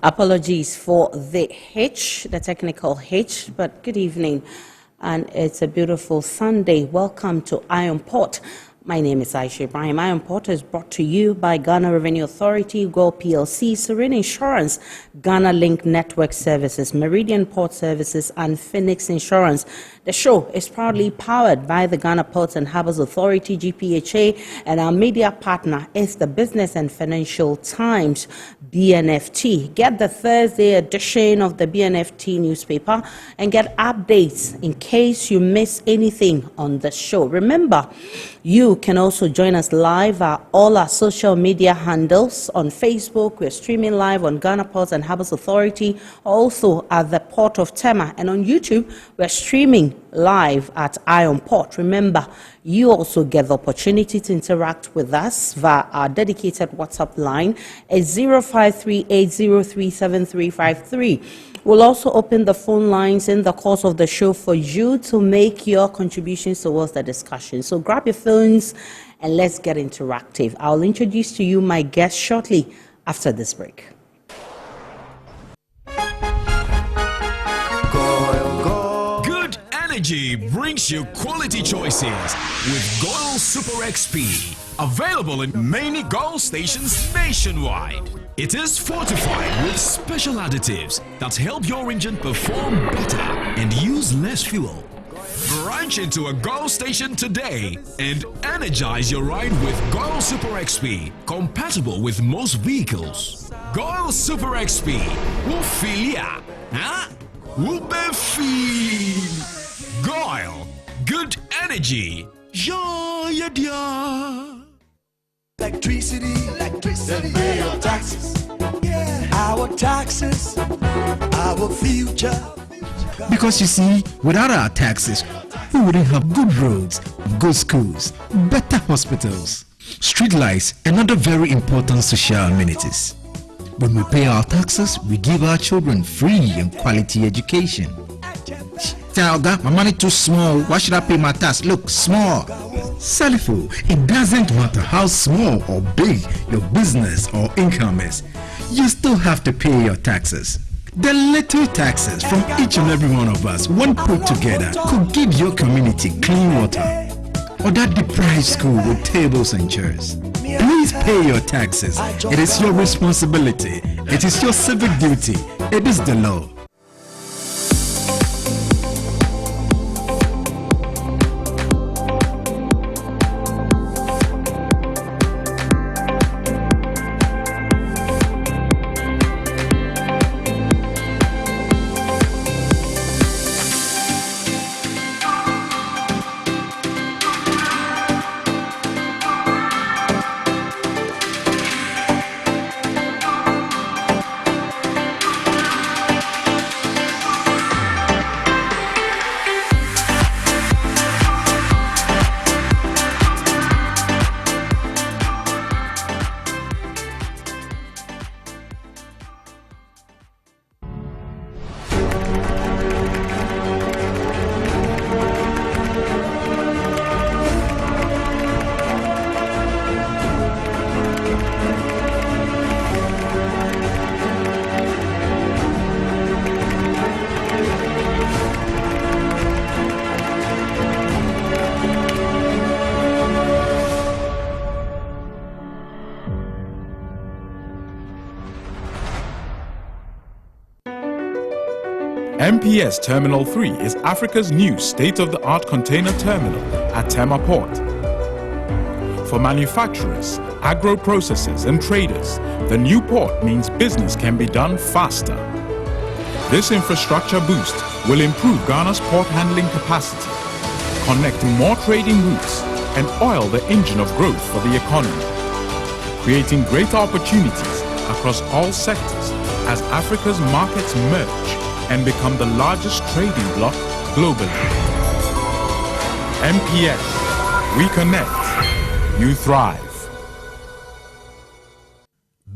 Apologies for the hitch, the technical hitch, but good evening. And it's a beautiful Sunday. Welcome to Iron Port. My name is Aisha Ibrahim. Iron Port is brought to you by Ghana Revenue Authority, Gold PLC, Serene Insurance, Ghana Link Network Services, Meridian Port Services, and Phoenix Insurance. The show is proudly powered by the Ghana Ports and Harbours Authority-GPHA, and our media partner is the Business and Financial Times, BNFT. Get the Thursday edition of the BNFT newspaper and get updates in case you miss anything on the show. Remember, you can also join us live at all our social media handles. On Facebook, we're streaming live on Ghana Ports and Harbours Authority, also at the Port of Tema. And on YouTube, we're streaming live at Iron Port. Remember, you also get the opportunity to interact with us via our dedicated WhatsApp line at 0538037353. We'll also open the phone lines in the course of the show for you to make your contributions towards the discussion. So grab your phones and let's get interactive. I'll introduce to you my guest shortly after this break. Good energy brings you quality choices with Goil Super XP. Available in many Goil stations nationwide. It is fortified with special additives that help your engine perform better and use less fuel. Branch into a Goil station today and energize your ride with Goil Super XP, compatible with most vehicles. Goil Super XP, Wufilia, huh? Wubefeel. Goil, good energy. Yeah, yeah. Electricity, then pay your taxes. Yeah. Our taxes, our future. Because you see, without our taxes, we wouldn't have good roads, good schools, better hospitals, street lights, and other very important social amenities. When we pay our taxes, we give our children free and quality education. Talga, my money too small. Why should I pay my tax? Look, small. Salifo, it doesn't matter how small or big your business or income is, you still have to pay your taxes. The little taxes from each and every one of us, when put together, could give your community clean water or that deprived school with tables and chairs. Please pay your taxes. It is your responsibility. It is your civic duty. It is the law. MPS Terminal 3 is Africa's new state-of-the-art container terminal at Tema Port. For manufacturers, agro-processors and traders, the new port means business can be done faster. This infrastructure boost will improve Ghana's port handling capacity, connect more trading routes, and oil the engine of growth for the economy, creating greater opportunities across all sectors as Africa's markets merge and become the largest trading bloc globally. MPS, we connect, you thrive.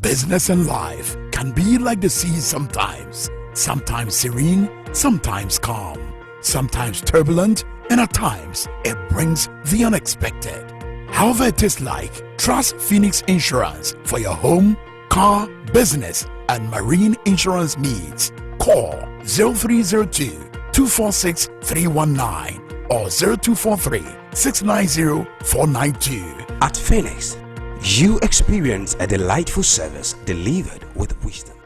Business and life can be like the sea sometimes. Sometimes serene, sometimes calm, sometimes turbulent, and at times it brings the unexpected. However it is like, trust Phoenix Insurance for your home, car, business, and marine insurance needs, call 0302 246 319 or 0243 690 492. At Phoenix, you experience a delightful service delivered with wisdom.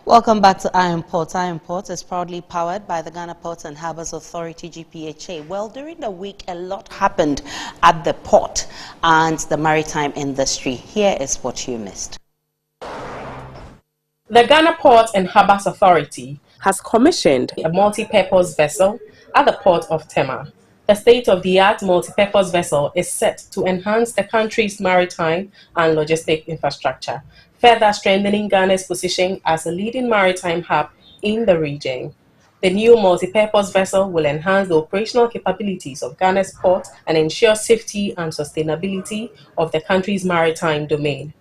Welcome back to Iron Port. Iron Port is proudly powered by the Ghana Ports and Harbours Authority-GPHA. Well, during the week, a lot happened at the port and the maritime industry. Here is what you missed. The Ghana Ports and Harbours Authority has commissioned a multi-purpose vessel at the port of Tema. The state-of-the-art multi-purpose vessel is set to enhance the country's maritime and logistic infrastructure, further strengthening Ghana's position as a leading maritime hub in the region. The new multi-purpose vessel will enhance the operational capabilities of Ghana's port and ensure safety and sustainability of the country's maritime domain.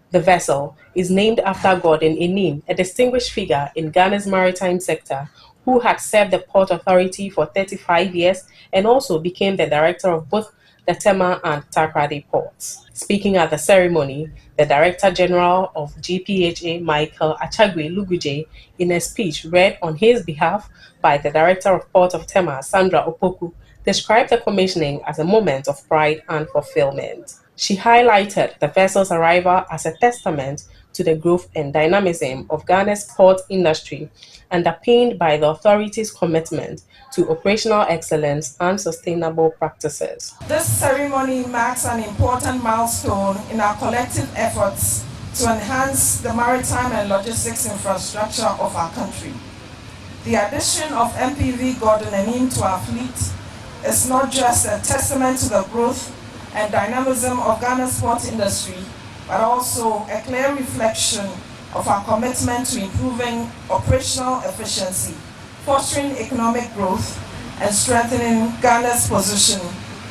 The vessel is named after Gordon Enim, a distinguished figure in Ghana's maritime sector who had served the Port Authority for 35 years and also became the director of both the Tema and Takoradi ports. Speaking at the ceremony, the Director General of GPHA, Michael Achagwe Luguje, in a speech read on his behalf by the Director of Port of Tema, Sandra Opoku, described the commissioning as a moment of pride and fulfillment. She highlighted the vessel's arrival as a testament to the growth and dynamism of Ghana's port industry, underpinned by the authority's commitment to operational excellence and sustainable practices. This ceremony marks an important milestone in our collective efforts to enhance the maritime and logistics infrastructure of our country. The addition of MPV Gordon Enim to our fleet is not just a testament to the growth and dynamism of Ghana's port industry, but also a clear reflection of our commitment to improving operational efficiency, fostering economic growth, and strengthening Ghana's position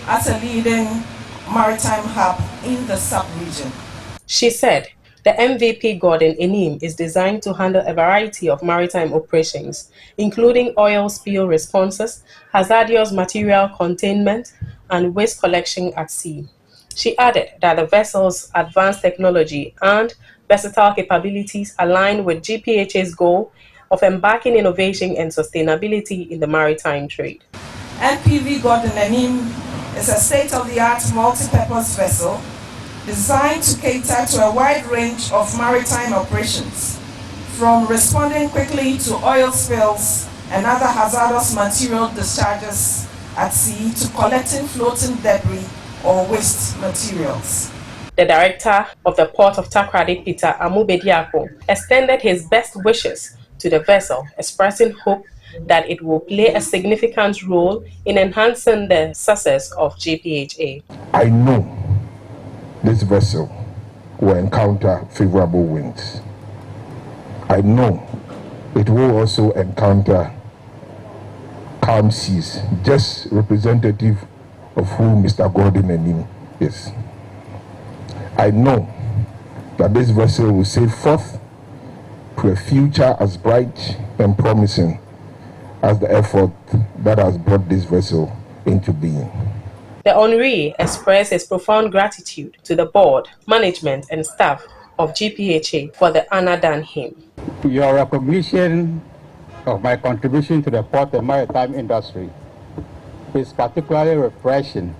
as a leading maritime hub in the sub-region. She said, the MVP Gordon Enim is designed to handle a variety of maritime operations, including oil spill responses, hazardous material containment, and waste collection at sea. She added that the vessel's advanced technology and versatile capabilities align with GPHA's goal of embarking innovation and sustainability in the maritime trade. MPV Gordon Enim is a state-of-the-art multi-purpose vessel designed to cater to a wide range of maritime operations, from responding quickly to oil spills and other hazardous material discharges at sea to collecting floating debris or waste materials. The director of the Port of Takoradi, Peter Amubediako, extended his best wishes to the vessel, expressing hope that it will play a significant role in enhancing the success of GPHA. I know this vessel will encounter favorable winds. I know it will also encounter calm seas, just representative of who Mr. Gordon Enim is. I know that this vessel will sail forth to a future as bright and promising as the effort that has brought this vessel into being. The honoree expressed his profound gratitude to the board, management, and staff of GPHA for the honor done him. Your recognition of my contribution to the port and maritime industry is particularly refreshing,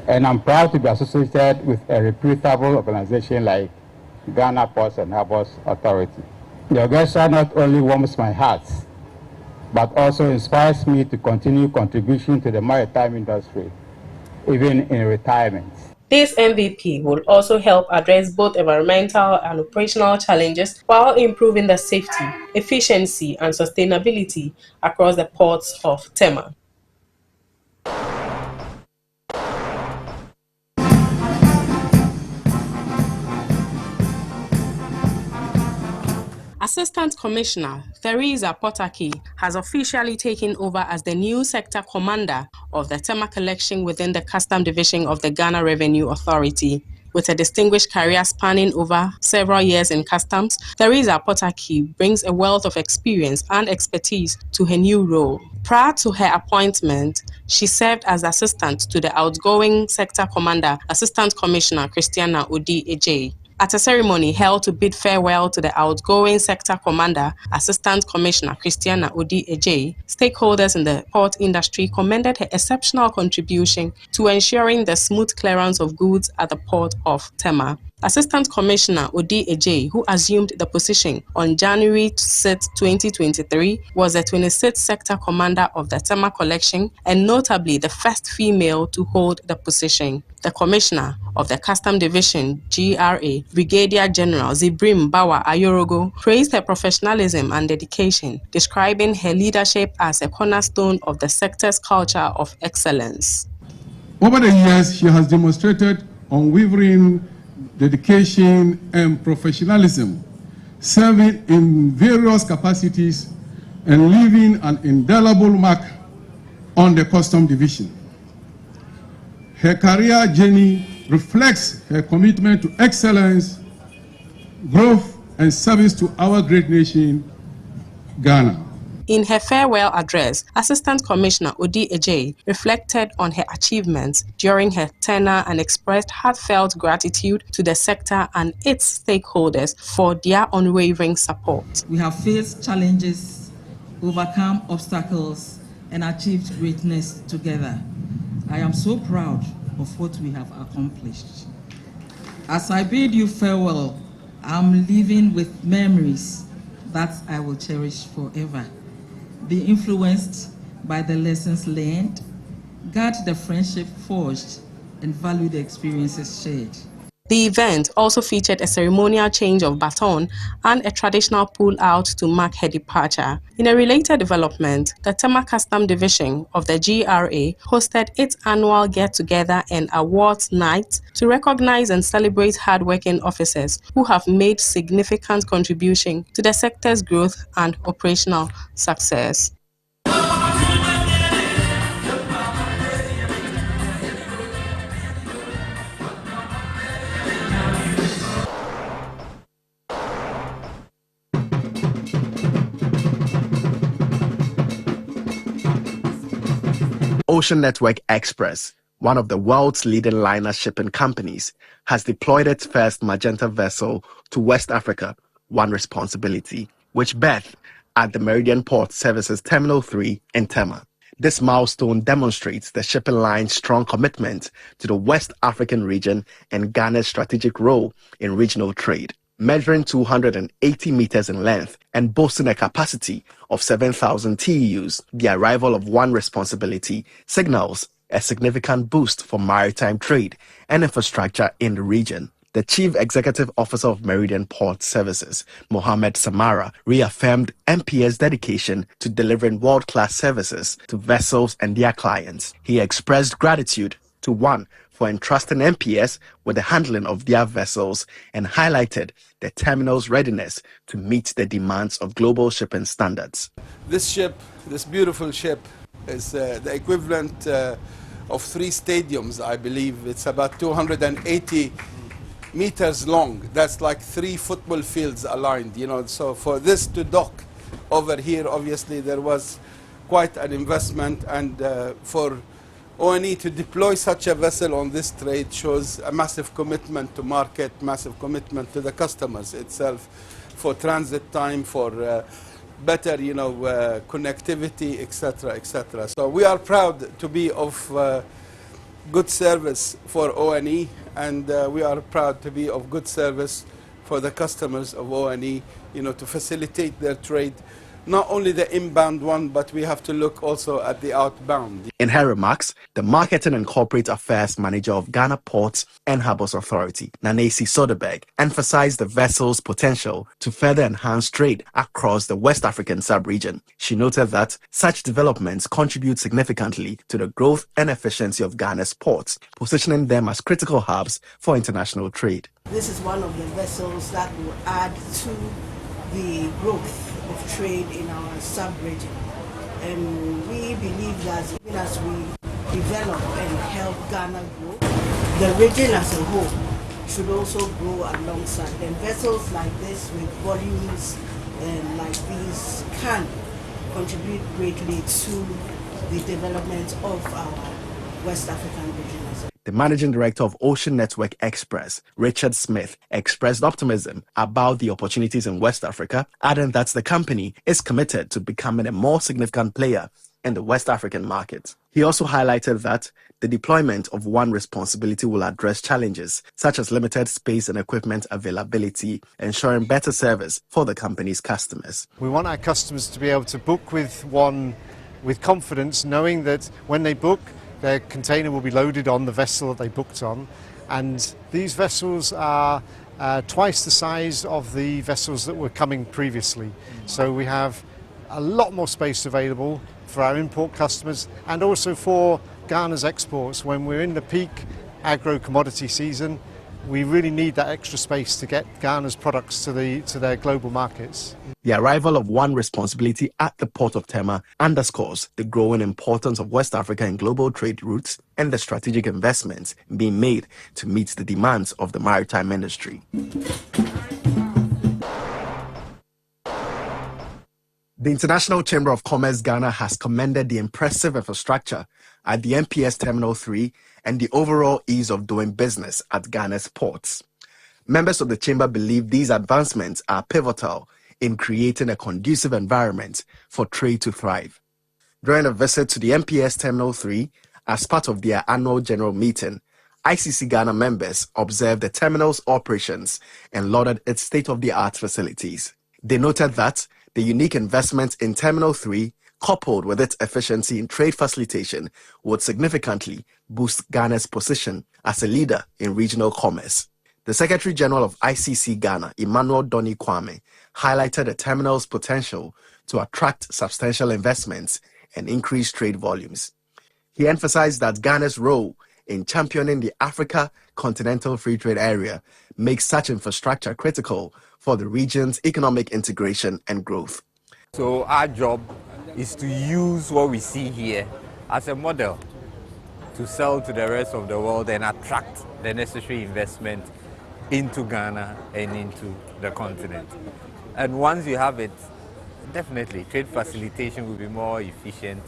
and I'm proud to be associated with a reputable organization like Ghana Ports and Harbours Authority. Your gesture not only warms my heart, but also inspires me to continue contribution to the maritime industry, even in retirement. This MVP will also help address both environmental and operational challenges while improving the safety, efficiency, and sustainability across the ports of Tema. Assistant Commissioner Theresa Potakey has officially taken over as the new sector commander of the Tema collection within the Custom Division of the Ghana Revenue Authority. With a distinguished career spanning over several years in customs, Theresa Potakey brings a wealth of experience and expertise to her new role. Prior to her appointment, she served as assistant to the outgoing sector commander, Assistant Commissioner Christiana Odi Ejay. At a ceremony held to bid farewell to the outgoing sector commander, Assistant Commissioner Christiana Odi-Ejay, stakeholders in the port industry commended her exceptional contribution to ensuring the smooth clearance of goods at the port of Tema. Assistant Commissioner Odi-Ejay, who assumed the position on January 6, 2023, was the 26th sector commander of the Tema collection and notably the first female to hold the position. The Commissioner of the Custom Division, GRA, Brigadier General Zibrim Bawa Ayorogo, praised her professionalism and dedication, describing her leadership as a cornerstone of the sector's culture of excellence. Over the years, she has demonstrated unwavering dedication and professionalism, serving in various capacities and leaving an indelible mark on the Custom Division. Her career journey reflects her commitment to excellence, growth, and service to our great nation, Ghana. In her farewell address, Assistant Commissioner Odi-Ejay reflected on her achievements during her tenure and expressed heartfelt gratitude to the sector and its stakeholders for their unwavering support. We have faced challenges, overcome obstacles, and achieved greatness together. I am so proud of what we have accomplished. As I bid you farewell, I'm leaving with memories that I will cherish forever. Be influenced by the lessons learned, guard the friendship forged, and value the experiences shared. The event also featured a ceremonial change of baton and a traditional pull-out to mark her departure. In a related development, the Tema Custom Division of the GRA hosted its annual get-together and awards night to recognize and celebrate hardworking officers who have made significant contribution to the sector's growth and operational success. Ocean Network Express, one of the world's leading liner shipping companies, has deployed its first Magenta vessel to West Africa, One Responsibility, which berthed at the Meridian Port Services Terminal 3 in Tema. This milestone demonstrates the shipping line's strong commitment to the West African region and Ghana's strategic role in regional trade. Measuring 280 meters in length and boasting a capacity of 7,000 TEUs, the arrival of One Responsibility signals a significant boost for maritime trade and infrastructure in the region. The Chief Executive Officer of Meridian Port Services, Mohammed Samara, reaffirmed MPS' dedication to delivering world-class services to vessels and their clients. He expressed gratitude to One for entrusting MPS with the handling of their vessels and highlighted the terminal's readiness to meet the demands of global shipping standards. This ship, this beautiful ship, is the equivalent of 3 stadiums, I believe. It's about 280 meters long. That's like 3 football fields aligned, you know. So for this to dock over here, obviously there was quite an investment, and for ONE to deploy such a vessel on this trade shows a massive commitment to market, massive commitment to the customers itself, for transit time, for better, you know, connectivity, etc., etc. So we are proud to be of good service for ONE, and we are proud to be of good service for the customers of ONE, you know, to facilitate their trade. Not only the inbound one, but we have to look also at the outbound. In her remarks, the Marketing and Corporate Affairs Manager of Ghana Ports and Harbours Authority, Nanesi Soderberg, emphasized the vessel's potential to further enhance trade across the West African sub-region. She noted that such developments contribute significantly to the growth and efficiency of Ghana's ports, positioning them as critical hubs for international trade. This is one of the vessels that will add to the growth of trade in our sub-region, and we believe that even as we develop and help Ghana grow, the region as a whole should also grow alongside. And vessels like this with volumes like these can contribute greatly to the development of our West African region. The managing director of Ocean Network Express, Richard Smith, expressed optimism about the opportunities in West Africa, adding that the company is committed to becoming a more significant player in the West African market. He also highlighted that the deployment of One Responsibility will address challenges such as limited space and equipment availability, ensuring better service for the company's customers. We want our customers to be able to book with One with confidence, knowing that when they book, their container will be loaded on the vessel that they booked on. And these vessels are twice the size of the vessels that were coming previously. So we have a lot more space available for our import customers and also for Ghana's exports. When we're in the peak agro-commodity season, we really need that extra space to get Ghana's products to their global markets. The arrival of One Responsibility at the port of Tema underscores the growing importance of West Africa in global trade routes and the strategic investments being made to meet the demands of the maritime industry. The International Chamber of Commerce Ghana has commended the impressive infrastructure at the MPS Terminal 3 and the overall ease of doing business at Ghana's ports. Members of the chamber believe these advancements are pivotal in creating a conducive environment for trade to thrive. During a visit to the MPS Terminal 3, as part of their annual general meeting, ICC-Ghana members observed the terminal's operations and lauded its state-of-the-art facilities. They noted that the unique investment in Terminal 3, coupled with its efficiency in trade facilitation, would significantly boost Ghana's position as a leader in regional commerce. The Secretary General of ICC Ghana, Emmanuel Doni Kwame, highlighted the terminal's potential to attract substantial investments and increase trade volumes. He emphasized that Ghana's role in championing the Africa Continental Free Trade Area makes such infrastructure critical for the region's economic integration and growth. So our job is to use what we see here as a model to sell to the rest of the world and attract the necessary investment into Ghana and into the continent. And once you have it, definitely trade facilitation will be more efficient,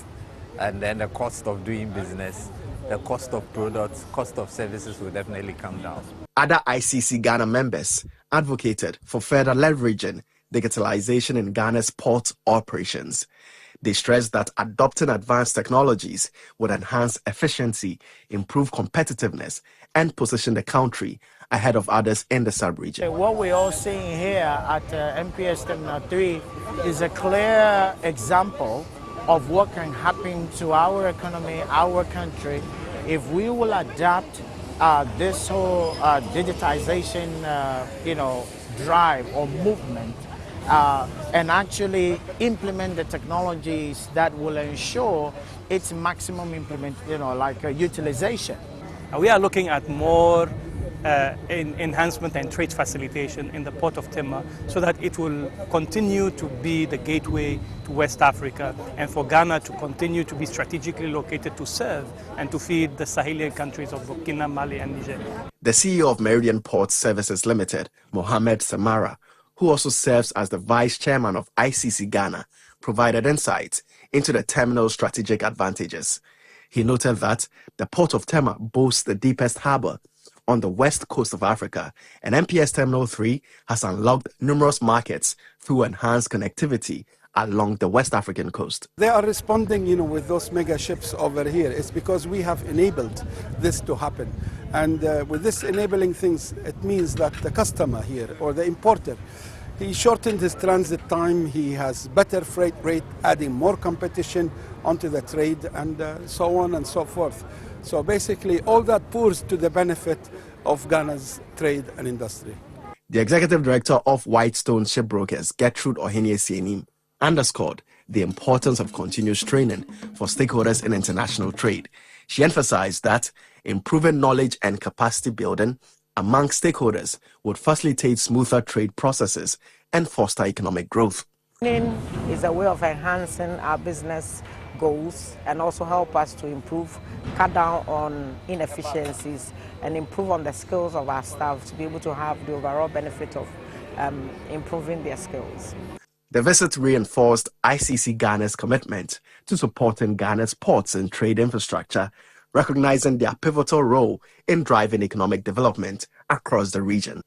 and then the cost of doing business, the cost of products, cost of services will definitely come down. Other ICC Ghana members advocated for further leveraging digitalization in Ghana's port operations. They stressed that adopting advanced technologies would enhance efficiency, improve competitiveness, and position the country ahead of others in the sub-region. What we're all seeing here at MPS Terminal 3 is a clear example of what can happen to our economy, our country, if we will adapt this whole digitization, drive or movement, and actually implement the technologies that will ensure its maximum utilization. We are looking at more enhancement and trade facilitation in the port of Tema so that it will continue to be the gateway to West Africa and for Ghana to continue to be strategically located to serve and to feed the Sahelian countries of Burkina, Mali and Niger. The CEO of Meridian Port Services Limited, Mohamed Samara, who also serves as the vice chairman of ICC Ghana, provided insights into the terminal's strategic advantages. He noted that the port of Tema boasts the deepest harbour on the west coast of Africa, and MPS Terminal 3 has unlocked numerous markets through enhanced connectivity along the West African coast. They are responding, with those mega ships over here. It's because we have enabled this to happen. And with this enabling things, it means that the customer here, or the importer, he shortened his transit time, he has better freight rate, adding more competition onto the trade, and so on and so forth. So basically, all that pours to the benefit of Ghana's trade and industry. The executive director of Whitestone Shipbrokers, Gertrude Ohene-Sienim, underscored the importance of continuous training for stakeholders in international trade. She emphasized that improving knowledge and capacity building among stakeholders would facilitate smoother trade processes and foster economic growth. Training is a way of enhancing our business goals and also help us to improve, cut down on inefficiencies and improve on the skills of our staff to be able to have the overall benefit of improving their skills. The visit reinforced ICC Ghana's commitment to supporting Ghana's ports and trade infrastructure recognizing their pivotal role in driving economic development across the region.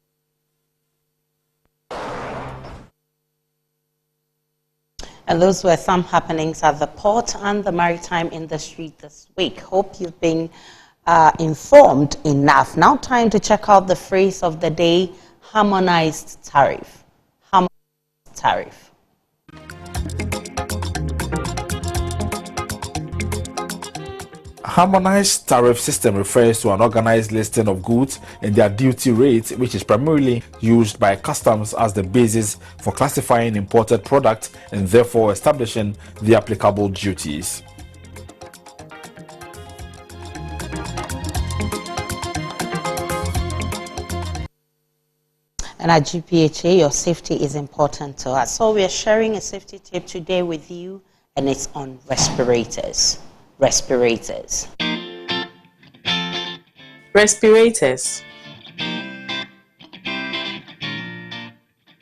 And those were some happenings at the port and the maritime industry this week. Hope you've been informed enough. Now time to check out the phrase of the day, harmonized tariff. Harmonized tariff. Harmonized tariff system refers to an organized listing of goods and their duty rate, which is primarily used by customs as the basis for classifying imported products and therefore establishing the applicable duties. And at GPHA, your safety is important to us. So we are sharing a safety tip today with you, and it's on respirators. Respirators. Respirators.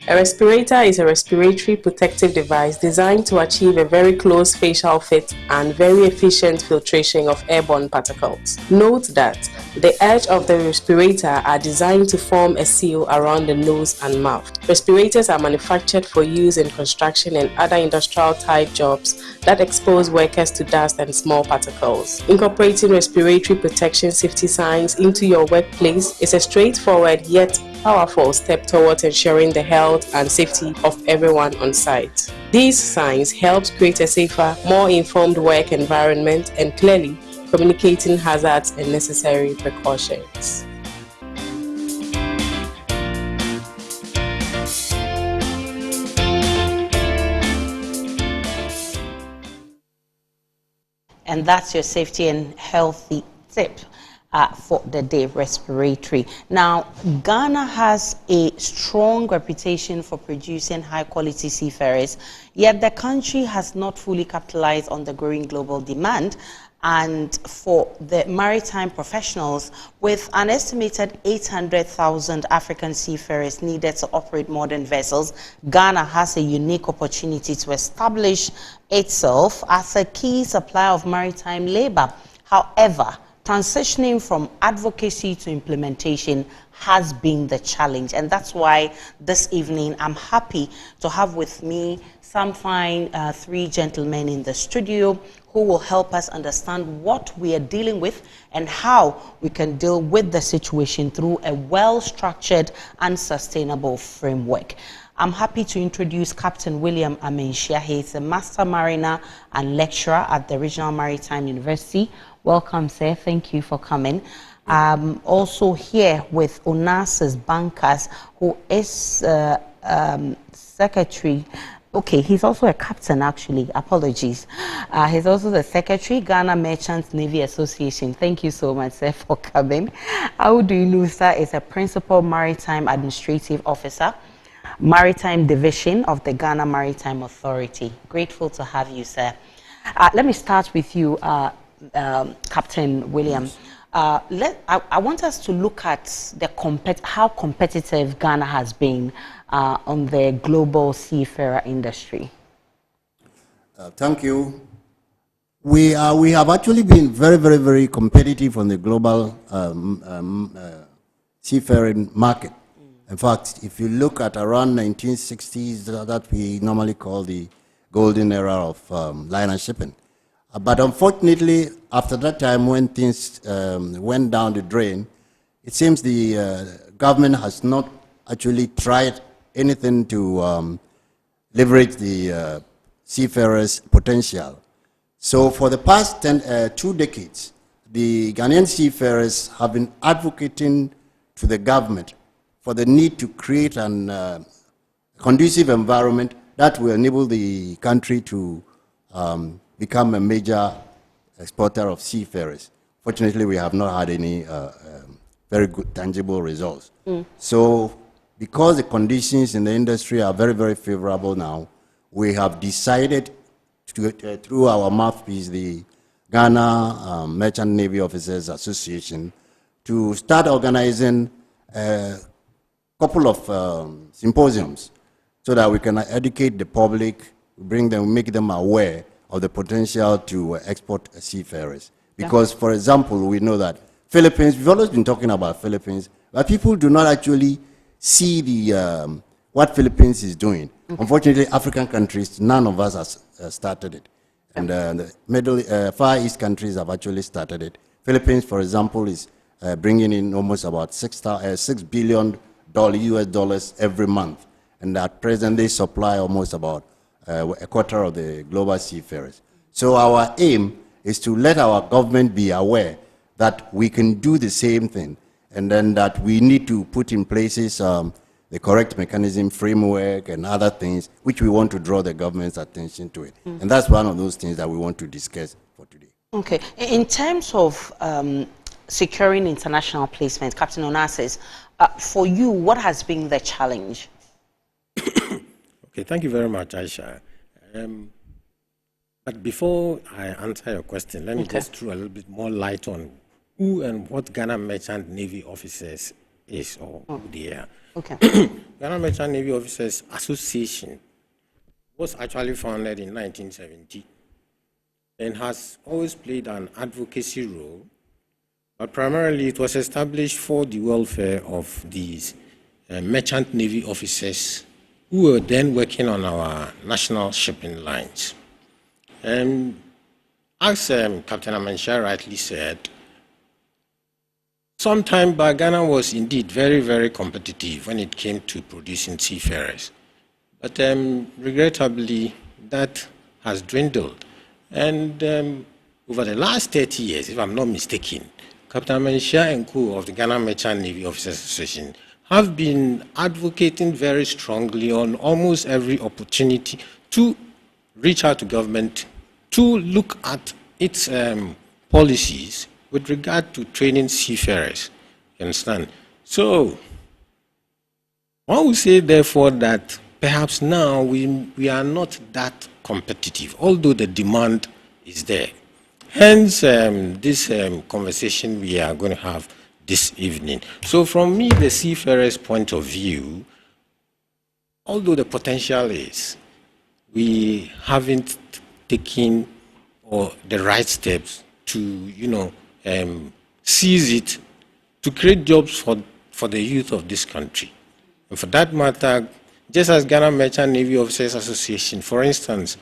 A respirator is a respiratory protective device designed to achieve a very close facial fit and very efficient filtration of airborne particles. Note that the edge of the respirator are designed to form a seal around the nose and mouth. Respirators are manufactured for use in construction and other industrial type jobs that expose workers to dust and small particles. Incorporating respiratory protection safety signs into your workplace is a straightforward yet powerful step towards ensuring the health and safety of everyone on site. These signs help create a safer, more informed work environment and clearly communicating hazards and necessary precautions. And that's your safety and healthy tip for the day, respiratory. Now, Ghana has a strong reputation for producing high-quality seafarers, yet the country has not fully capitalized on the growing global demand. And for the maritime professionals, with an estimated 800,000 African seafarers needed to operate modern vessels, Ghana has a unique opportunity to establish itself as a key supplier of maritime labor. However, transitioning from advocacy to implementation has been the challenge, and that's why this evening I'm happy to have with me some fine three gentlemen in the studio who will help us understand what we are dealing with and how we can deal with the situation through a well-structured and sustainable framework. I'm happy to introduce Captain William Amenshia. He is a Master Mariner and lecturer at the Regional Maritime University. Welcome, sir. Thank you for coming. Also here with Onassis Bankers, who is secretary. Okay, he's also a captain, actually. Apologies. He's also the secretary, Ghana Merchant Navy Association. Thank you so much, sir, for coming. Audu Nusa is a principal maritime administrative officer, Maritime Division of the Ghana Maritime Authority. Grateful to have you, sir. Let me start with you, Captain William. I want us to look at the how competitive Ghana has been on the global seafarer industry. Thank you. We have actually been very, very, very competitive on the global seafaring market. In fact, if you look at around 1960s, that we normally call the golden era of liner shipping. But unfortunately, after that time, when things went down the drain, it seems the government has not actually tried anything to leverage the seafarers' potential. So for the past 2 decades, the Ghanaian seafarers have been advocating to the government for the need to create an conducive environment that will enable the country to become a major exporter of seafarers. Fortunately, we have not had any very good tangible results. So because the conditions in the industry are very, very favorable now, we have decided to, through our mouthpiece, the Ghana Merchant Navy Officers Association, to start organizing a couple of symposiums so that we can educate the public, make them aware of the potential to export seafarers. Because, for example, we know that Philippines, we've always been talking about Philippines, but people do not actually see the what Philippines is doing. Unfortunately, African countries, none of us has started it. And the Far East countries have actually started it. Philippines, for example, is bringing in almost about $6 billion US dollars every month. And at present, they supply almost about a quarter of the global seafarers. So our aim is to let our government be aware that we can do the same thing, and then that we need to put in places the correct mechanism, framework, and other things, which we want to draw the government's attention to it. And that's one of those things that we want to discuss for today. Okay. In terms of securing international placements, Captain Onassis, for you, what has been the challenge? Okay, thank you very much, Aisha. But before I answer your question, let me just throw a little bit more light on who and what Ghana Merchant Navy Officers is, or who they are. Okay. Ghana Merchant Navy Officers Association was actually founded in 1970 and has always played an advocacy role, but primarily it was established for the welfare of these merchant navy officers who were then working on our national shipping lines. As Captain Amansha rightly said, some time back, Ghana was indeed very, very competitive when it came to producing seafarers. But regrettably, that has dwindled. And over the last 30 years, if I'm not mistaken, Captain Amansha and co of the Ghana Merchant Navy Officers Association have been advocating very strongly on almost every opportunity to reach out to government to look at its policies with regard to training seafarers. You understand? So, one would say, therefore, that perhaps now we are not that competitive, although the demand is there. Hence, this conversation we are going to have this evening. So, from me, the seafarer's point of view, although the potential is, we haven't taken the right steps to, seize it, to create jobs for the youth of this country. And for that matter, just as Ghana Merchant Navy Officers Association, for instance,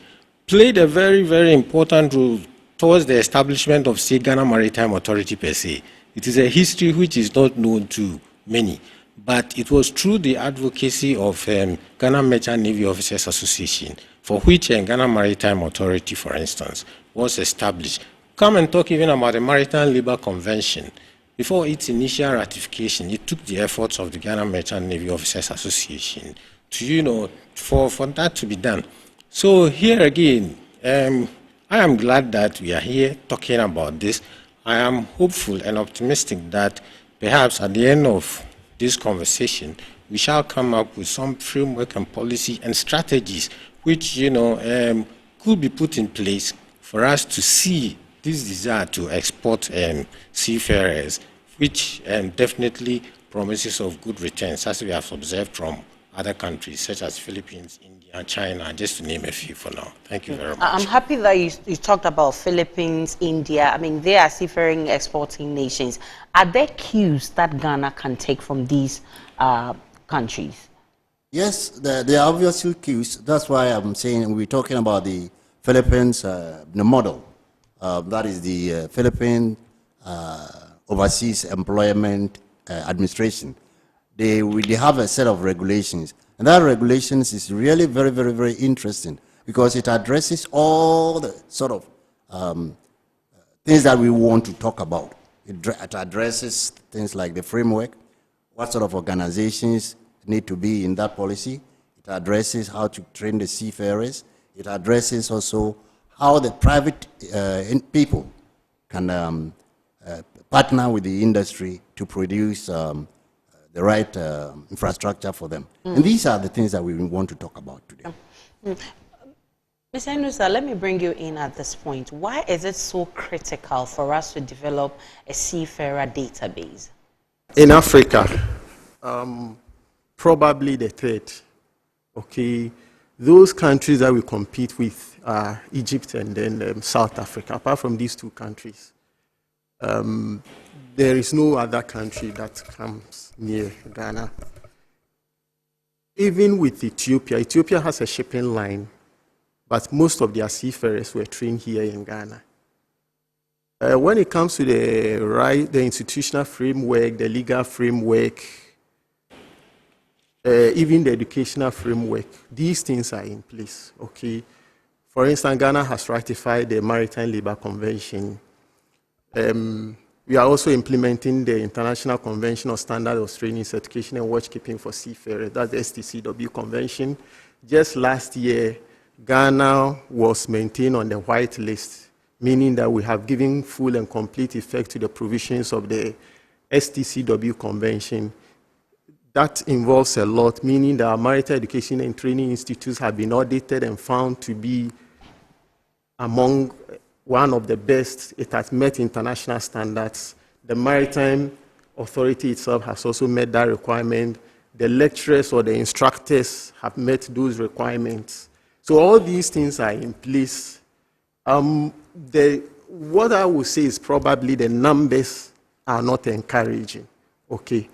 played a very, very important role towards the establishment of, say, Ghana Maritime Authority per se. It is a history which is not known to many, but it was through the advocacy of Ghana Merchant Navy Officers Association, for which Ghana Maritime Authority, for instance, was established. Come and talk even about the Maritime Labour Convention. Before its initial ratification, it took the efforts of the Ghana Merchant Navy Officers Association to, for that to be done. So here again, I am glad that we are here talking about this. I am hopeful and optimistic that perhaps at the end of this conversation, we shall come up with some framework and policy and strategies which, could be put in place for us to see this desire to export seafarers, which definitely promises of good returns, as we have observed from other countries, such as Philippines, India, China, just to name a few for now. Thank you very much. I'm happy that you talked about Philippines, India. I mean, they are seafaring exporting nations. Are there cues that Ghana can take from these countries? Yes, there are obviously cues. That's why I'm saying we're talking about the Philippines, the model. That is the Philippine Overseas Employment Administration. They have a set of regulations, and that regulations is really very, very, very interesting because it addresses all the sort of things that we want to talk about. It addresses things like the framework, what sort of organizations need to be in that policy. It addresses how to train the seafarers. It addresses also how the private people can partner with the industry to produce the right infrastructure for them. And these are the things that we want to talk about today. Ms. Enusa, let me bring you in at this point. Why is it so critical for us to develop a seafarer database? In Africa, probably the third. Okay, those countries that we compete with are Egypt and then South Africa. Apart from these two countries, There is no other country that comes near Ghana. Even with Ethiopia, Ethiopia has a shipping line, but most of their seafarers were trained here in Ghana. When it comes to the institutional framework, the legal framework, even the educational framework, these things are in place, okay? For instance, Ghana has ratified the Maritime Labour Convention. We are also implementing the International Convention on Standards of Training, Certification and Watchkeeping for Seafarers. That's the STCW Convention. Just last year, Ghana was maintained on the white list, meaning that we have given full and complete effect to the provisions of the STCW Convention. That involves a lot, meaning that our maritime education and training institutes have been audited and found to be among one of the best. It has met international standards. The Maritime Authority itself has also met that requirement. The lecturers or the instructors have met those requirements. So all these things are in place. What I would say is probably the numbers are not encouraging. Okay.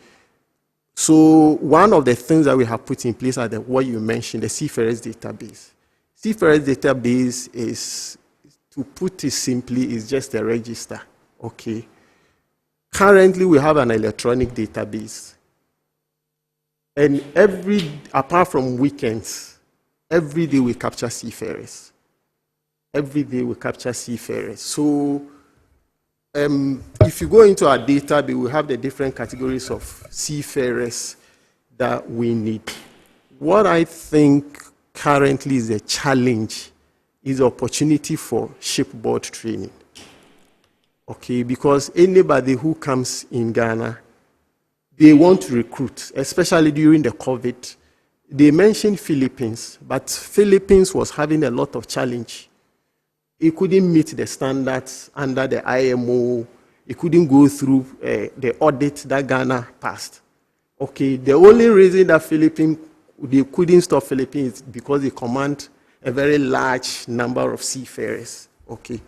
So one of the things that we have put in place are what you mentioned, the Seafarers database. Seafarers database is, to put it simply, is just a register. Okay. Currently, we have an electronic database. And apart from weekends, every day we capture seafarers. Every day we capture seafarers. So if you go into our database, we have the different categories of seafarers that we need. What I think currently is a challenge is the opportunity for shipboard training. Okay, because anybody who comes in Ghana, they want to recruit, especially during the COVID. They mentioned Philippines, but Philippines was having a lot of challenge. It couldn't meet the standards under the IMO. It couldn't go through the audit that Ghana passed. Okay, the only reason that they couldn't stop Philippines is because they command a very large number of seafarers. Okay.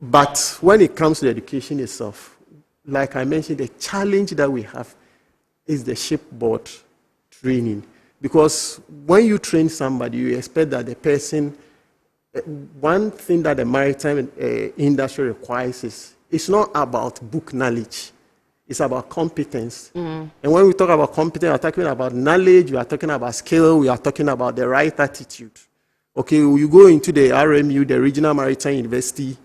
But when it comes to the education itself, like I mentioned, the challenge that we have is the shipboard training. Because when you train somebody, you expect that the person, one thing that the maritime industry requires is, it's not about book knowledge, it's about competence. And when we talk about competence, we're talking about knowledge, we are talking about skill, we are talking about the right attitude. Okay, you go into the RMU, the Regional Maritime University,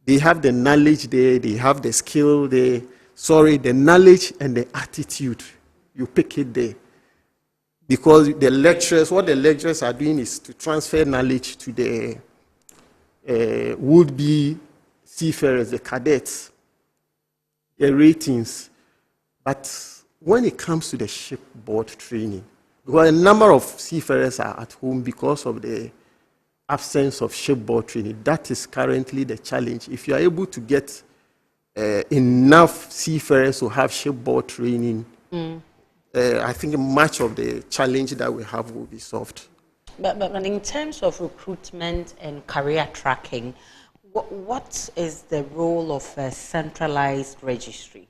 they have the knowledge there, they have the skill there, the knowledge and the attitude, you pick it there. Because what the lecturers are doing is to transfer knowledge to the would-be seafarers, the cadets, the ratings. But when it comes to the shipboard training, because a number of seafarers are at home because of the absence of shipboard training, that is currently the challenge. If you are able to get enough seafarers who have shipboard training, I think much of the challenge that we have will be solved. But in terms of recruitment and career tracking, what is the role of a centralized registry?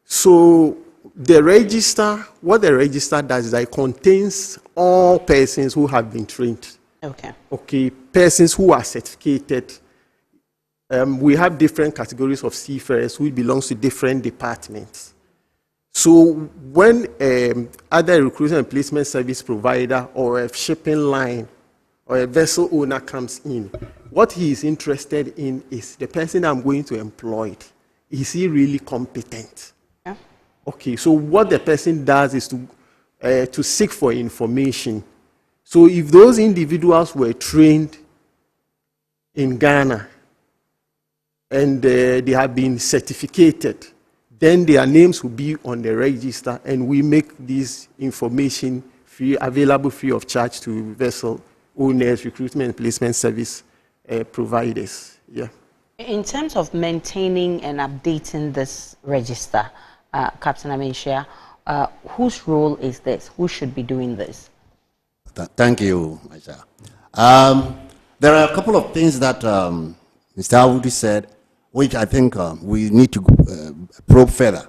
So the register, what the register does is that it contains all persons who have been trained. Okay. Okay, persons who are certificated. We have different categories of seafarers who belong to different departments. So when other recruitment and placement service provider or a shipping line or a vessel owner comes in, what he is interested in is the person I'm going to employ. Is he really competent? Yeah. Okay, so what the person does is to seek for information. So if those individuals were trained in Ghana and they have been certificated, then their names will be on the register, and we make this information available free of charge to vessel owners, recruitment and placement service providers. Yeah. In terms of maintaining and updating this register, Captain Amenshia, whose role is this? Who should be doing this? Thank you, Maja. There are a couple of things that Mr. Awudi said. which I think we need to probe further.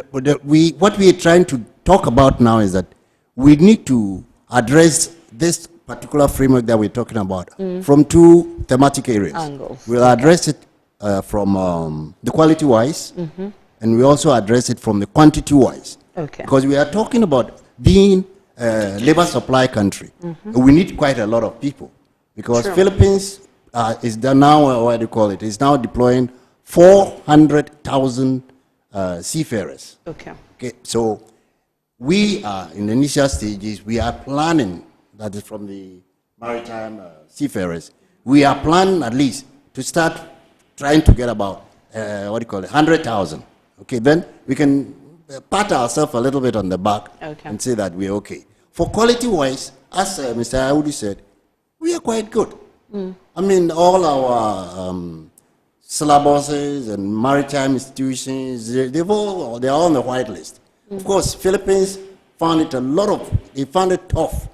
What we are trying to talk about now is that we need to address this particular framework that we're talking about from two thematic areas. Angles. We'll address it from the quality-wise, and we also address it from the quantity-wise. Okay. Because we are talking about being a labor supply country. We need quite a lot of people, because True. Philippines is now, what do you call it, is now deploying 400,000 seafarers. Okay. Okay, so we are in the initial stages. We are planning, that is from the maritime seafarers, we are planning at least to start trying to get about, 100,000. Okay, then we can pat ourselves a little bit on the back and say that we're okay. For quality-wise, as Mr. Audi said, we are quite good. I mean, all our syllabuses and maritime institutions, they're all on the white list. Of course, Philippines found it tough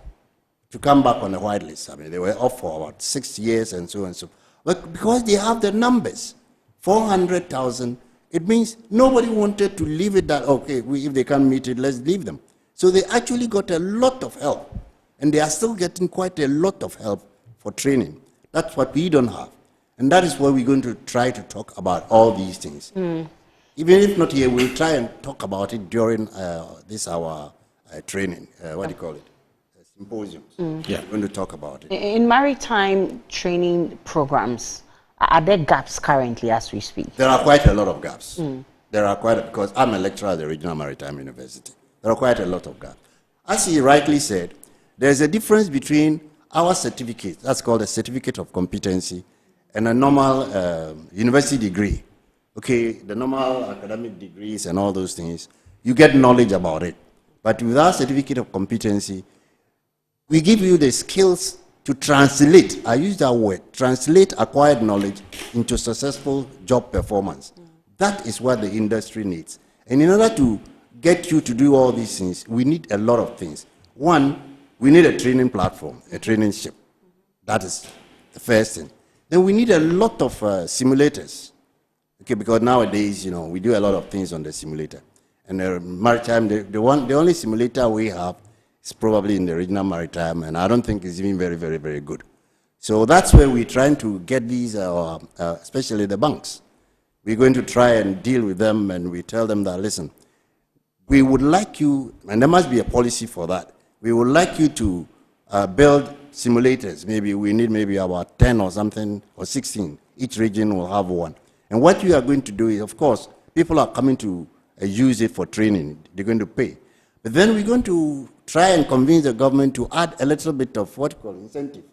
to come back on the white list. I mean, they were off for about 6 years and so and so. But because they have the numbers, 400,000, it means nobody wanted to leave it that, okay, if they can't meet it, let's leave them. So they actually got a lot of help. And they are still getting quite a lot of help for training. That's what we don't have. And that is why we're going to try to talk about all these things. Even if not here, we'll try and talk about it during our training, symposiums. Yeah. We're going to talk about it. In maritime training programs, are there gaps currently as we speak? There are quite a lot of gaps. There are because I'm a lecturer at the Regional Maritime University. There are quite a lot of gaps. As he rightly said, there's a difference between our certificate, that's called a certificate of competency, and a normal university degree. Okay, the normal academic degrees and all those things, you get knowledge about it. But with our certificate of competency, we give you the skills to translate, I use that word, translate acquired knowledge into successful job performance. That is what the industry needs. And in order to get you to do all these things, we need a lot of things. One, we need a training platform, a training ship. That is the first thing. Then we need a lot of simulators. Okay, because nowadays, we do a lot of things on the simulator. And the maritime, the only simulator we have is probably in the Regional Maritime, and I don't think it's even very, very, very good. So that's where we're trying to get these, especially the banks. We're going to try and deal with them, and we tell them that, listen, we would like you, and there must be a policy for that, we would like you to build simulators. Maybe we need about 10 or something, or 16. Each region will have one. And what you are going to do is, of course, people are coming to use it for training. They're going to pay. But then we're going to try and convince the government to add a little bit of incentive.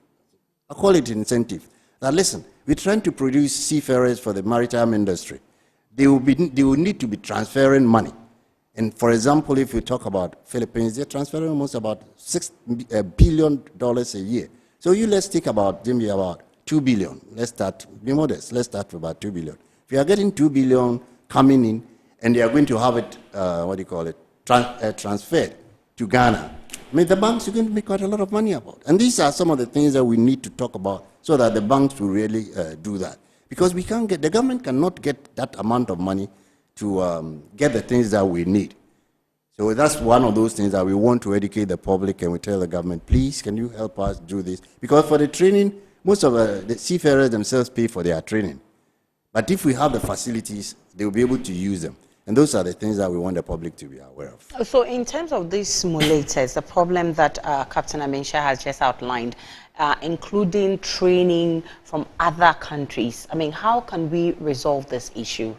I call it incentive. Now listen, we're trying to produce seafarers for the maritime industry. They will need to be transferring money. And for example, if you talk about Philippines, they're transferring almost about $6 billion a year. So let's take about maybe about 2 billion. Let's start, be modest, let's start with about 2 billion. If you are getting 2 billion coming in, and they are going to have it, transferred to Ghana, I mean, the banks are going to make quite a lot of money about. And these are some of the things that we need to talk about so that the banks will really do that. Because the government cannot get that amount of money to get the things that we need. So that's one of those things that we want to educate the public, and we tell the government, please, can you help us do this? Because for the training, most of the seafarers themselves pay for their training. But if we have the facilities, they will be able to use them. And those are the things that we want the public to be aware of. So in terms of these simulators, the problem that Captain Amensia has just outlined, including training from other countries, I mean, how can we resolve this issue,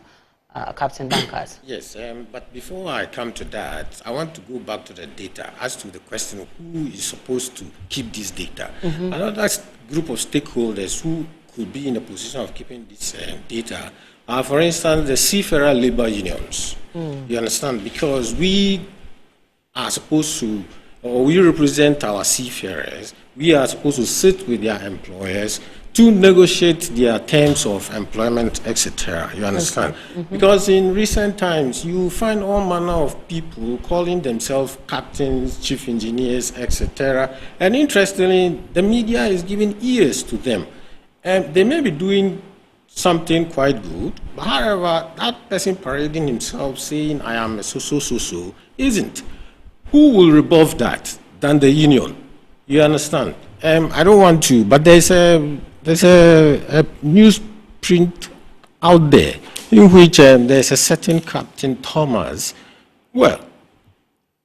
Captain Bankas? Yes, but before I come to that, I want to go back to the data as to the question of who is supposed to keep this data. Another group of stakeholders who could be in a position of keeping this data are, for instance, the seafarer labor unions. You understand? Because we are supposed to, or we represent our seafarers, we are supposed to sit with their employers to negotiate their terms of employment, etc. You understand? Because in recent times, you find all manner of people calling themselves captains, chief engineers, etc. And interestingly, the media is giving ears to them. And they may be doing something quite good. But however, that person parading himself saying, I am a so-so-so-so, isn't. Who will rebuff that than the union? You understand? I don't want to, but there's a newsprint out there in which there's a certain Captain Thomas. Well,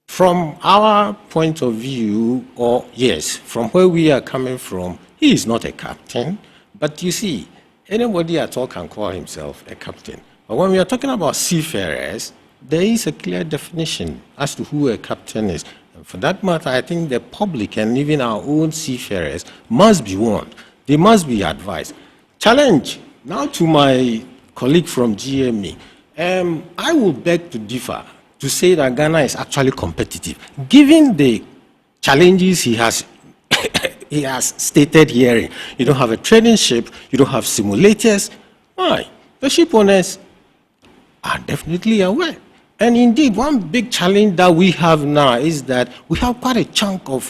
from our point of view, or yes, from where we are coming from, he is not a captain. But you see, anybody at all can call himself a captain. But when we are talking about seafarers, there is a clear definition as to who a captain is. And for that matter, I think the public and even our own seafarers must be warned. They must be advised. Challenge, now to my colleague from GME, I will beg to differ to say that Ghana is actually competitive. Given the challenges he has stated here, you don't have a training ship, you don't have simulators. Why? The ship owners are definitely aware. And indeed, one big challenge that we have now is that we have quite a chunk of,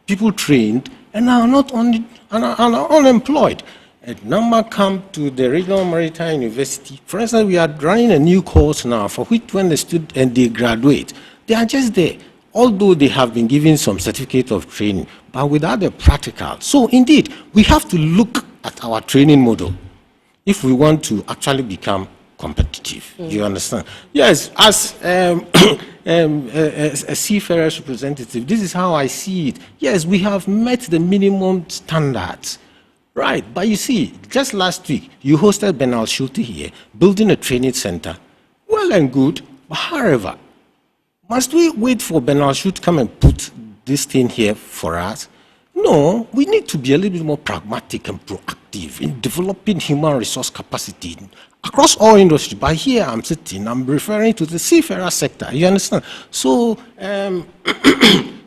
people trained and are not only are unemployed. A number come to the Regional Maritime University. For instance, we are running a new course now for which when the student and they graduate, they are just there, although they have been given some certificate of training, but without the practical. So indeed, we have to look at our training model if we want to actually become competitive. You understand? Yes, as a seafarer's representative, this is how I see it. Yes, we have met the minimum standards. Right, but you see, just last week, you hosted Benal Schulte here, building a training center. Well and good, but however, must we wait for Benal Schulte to come and put this thing here for us? No, we need to be a little bit more pragmatic and proactive in developing human resource capacity across all industries. But here I'm sitting, I'm referring to the seafarer sector, you understand? So,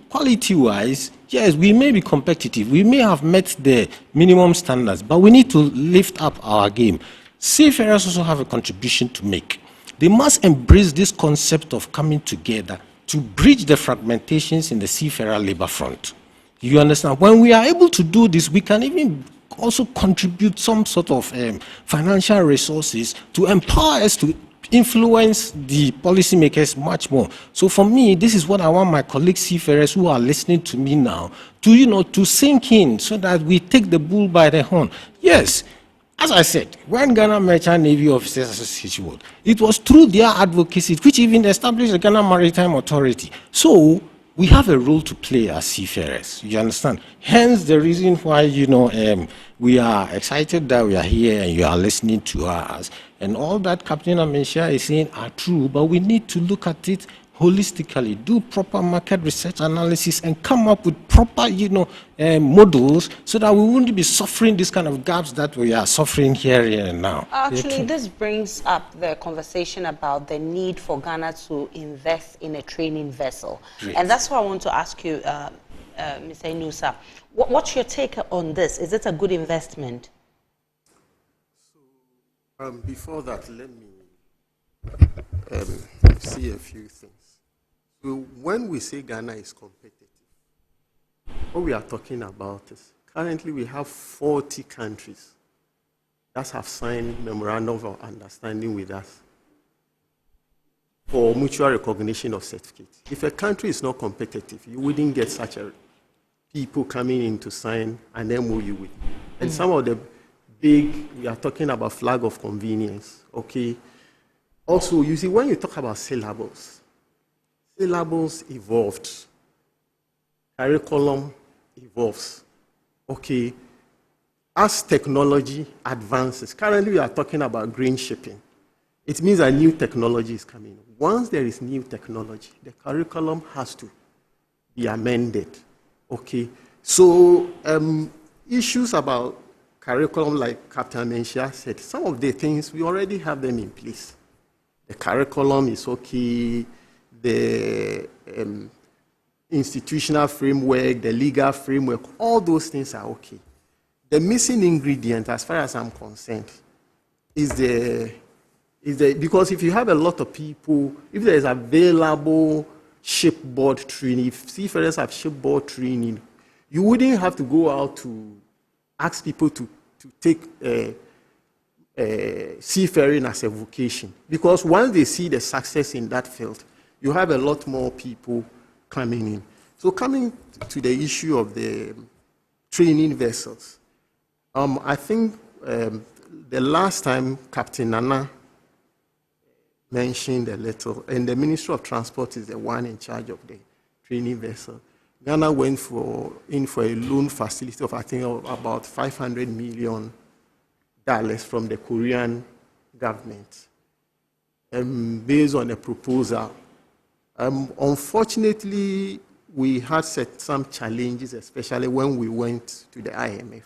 quality-wise, yes, we may be competitive. We may have met the minimum standards, but we need to lift up our game. Seafarers also have a contribution to make. They must embrace this concept of coming together to bridge the fragmentations in the seafarer labor front. You understand? When we are able to do this, we can even also contribute some sort of financial resources to empower us to influence the policymakers much more. So for me, this is what I want my colleagues seafarers who are listening to me now to, to sink in so that we take the bull by the horn. Yes, as I said, when Ghana Merchant Navy Officers Association, it was through their advocacy which even established the Ghana Maritime Authority. So we have a role to play as seafarers, you understand? Hence the reason why, we are excited that we are here and you are listening to us. And all that Captain Amensia is saying are true, but we need to look at it holistically, do proper market research analysis and come up with proper, models so that we won't be suffering this kind of gaps that we are suffering here and now. Actually, this brings up the conversation about the need for Ghana to invest in a training vessel. Great. And that's what I want to ask you, Mr. Inusa. What's your take on this? Is it a good investment? Before that, let me see a few things. So when we say Ghana is competitive, what we are talking about is currently we have 40 countries that have signed memorandum of understanding with us for mutual recognition of certificates. If a country is not competitive, you wouldn't get such a people coming in to sign an MOU with. And some of the big, we are talking about flag of convenience, okay? Also, you see, when you talk about syllables evolved, curriculum evolves, okay? As technology advances, currently we are talking about green shipping. It means a new technology is coming. Once there is new technology, the curriculum has to be amended, okay? So issues about curriculum, like Captain Amensia said, some of the things, we already have them in place. The curriculum is okay, the institutional framework, the legal framework, all those things are okay. The missing ingredient, as far as I'm concerned, is because if you have a lot of people, if there is available shipboard training, if seafarers have shipboard training, you wouldn't have to go out to ask people to take seafaring as a vocation. Because once they see the success in that field, you have a lot more people coming in. So coming to the issue of the training vessels, I think the last time Captain Nana mentioned a little, and the Ministry of Transport is the one in charge of the training vessel. Ghana went in for a loan facility of, I think, about $500 million from the Korean government, based on a proposal. Unfortunately, we had some challenges, especially when we went to the IMF.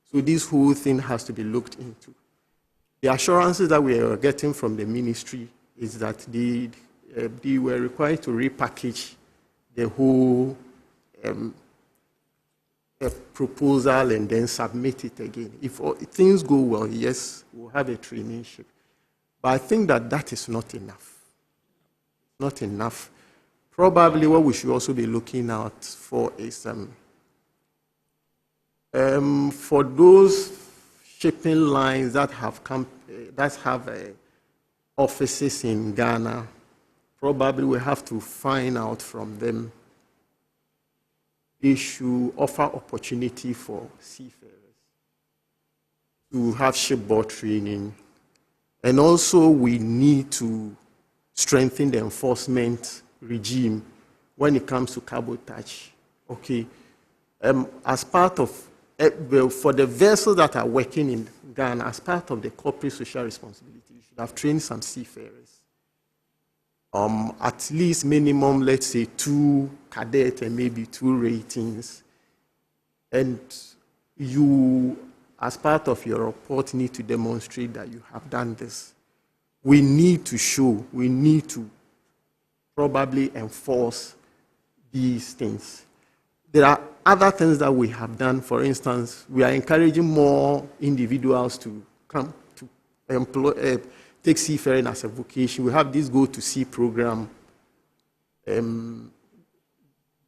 So this whole thing has to be looked into. The assurances that we are getting from the ministry is that they were required to repackage the whole proposal and then submit it again. If things go well, yes, we'll have a traineeship. But I think that is not enough. Not enough. Probably what we should also be looking out for is for those shipping lines that have offices in Ghana, probably we have to find out from them. They should offer opportunity for seafarers to have shipboard training. And also we need to strengthen the enforcement regime when it comes to cabotage. Okay. As part of, for the vessels that are working in Ghana, as part of the corporate social responsibility, you should have trained some seafarers. At least minimum, let's say 2 cadets and maybe 2 ratings. And you, as part of your report, need to demonstrate that you have done this. We need to show, we need to probably enforce these things. There are other things that we have done. For instance, we are encouraging more individuals to come to employ, take seafaring as a vocation. We have this Go to Sea program.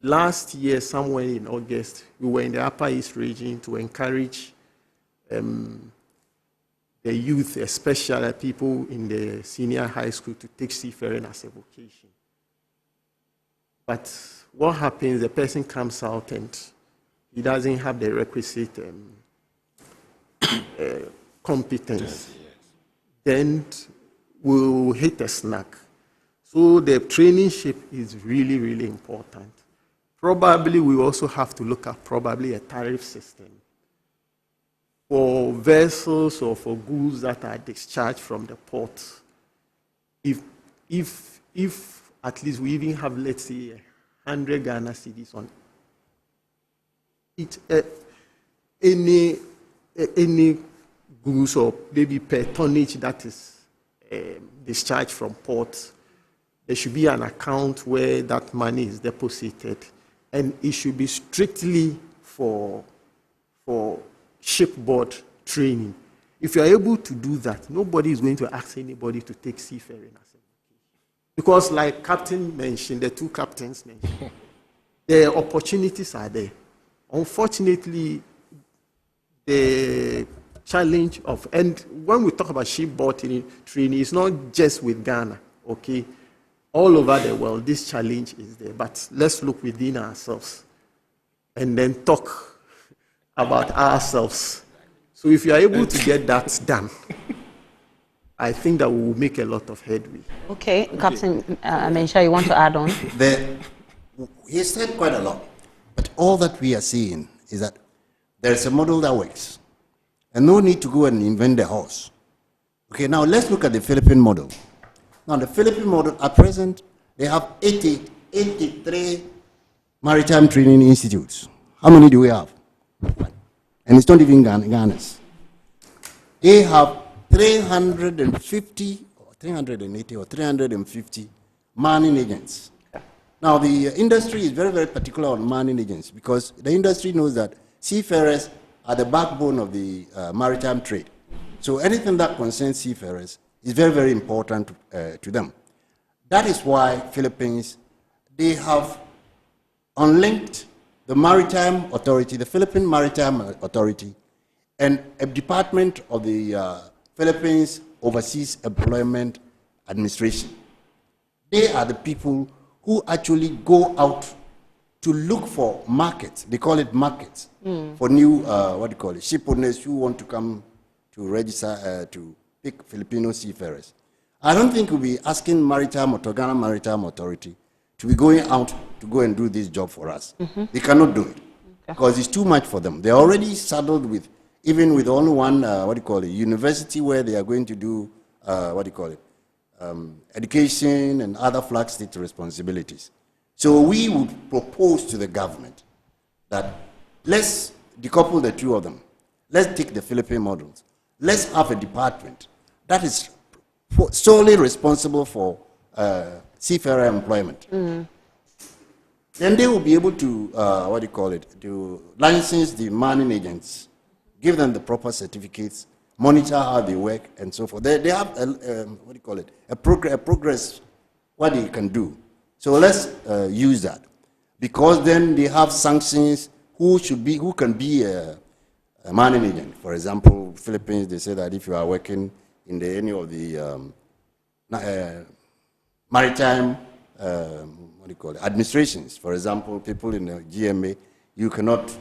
Last year, somewhere in August, we were in the Upper East region to encourage the youth, especially people in the senior high school, to take seafaring as a vocation. But what happens, the person comes out and he doesn't have the requisite competence. Then we'll hit a snag. So the traineeship is really, really important. Probably we also have to look at probably a tariff system for vessels or for goods that are discharged from the port. If at least we even have, let's say, 100 Ghana cedis on each, any goods or maybe per tonnage that is discharged from port, there should be an account where that money is deposited, and it should be strictly for shipboard training. If you are able to do that, nobody is going to ask anybody to take seafaring as a vocation. Because like Captain mentioned, the 2 captains mentioned, the opportunities are there. Unfortunately, the challenge of, and when we talk about shipboard training, it's not just with Ghana, okay? All over the world, this challenge is there. But let's look within ourselves and then talk about ourselves. So if you are able to get that done, I think that we will make a lot of headway. Okay, Captain Mensah, you want to add on? He said quite a lot, but all that we are seeing is that there's a model that works, and no need to go and invent the horse. Okay, now let's look at the Philippine model. Now the Philippine model, at present, they have 83 maritime training institutes. How many do we have? And it's not even Ghana's. They have 350 or 380 or 350 manning agents. Now the industry is very, very particular on manning agents because the industry knows that seafarers are the backbone of the maritime trade. So anything that concerns seafarers is very, very important to them. That is why Philippines, they have unlinked the Maritime Authority, the Philippine Maritime Authority, and a department of the Philippines Overseas Employment Administration. They are the people who actually go out to look for markets. They call it markets for new, ship owners who want to come to register to pick Filipino seafarers. I don't think we'll be asking Ghana Maritime Authority to be going out to go and do this job for us. They cannot do it because it's too much for them. They're already saddled with, even with only one, university where they are going to do, education and other flag state responsibilities. So we would propose to the government that let's decouple the two of them. Let's take the Philippine models. Let's have a department that is solely responsible for seafarer employment. Then they will be able to, to license the mining agents, give them the proper certificates, monitor how they work, and so forth. They have, a progress, what they can do. So let's use that. Because then they have sanctions, who can be a mining agent. For example, Philippines, they say that if you are working in any of the maritime administrations, for example, people in the GMA, you cannot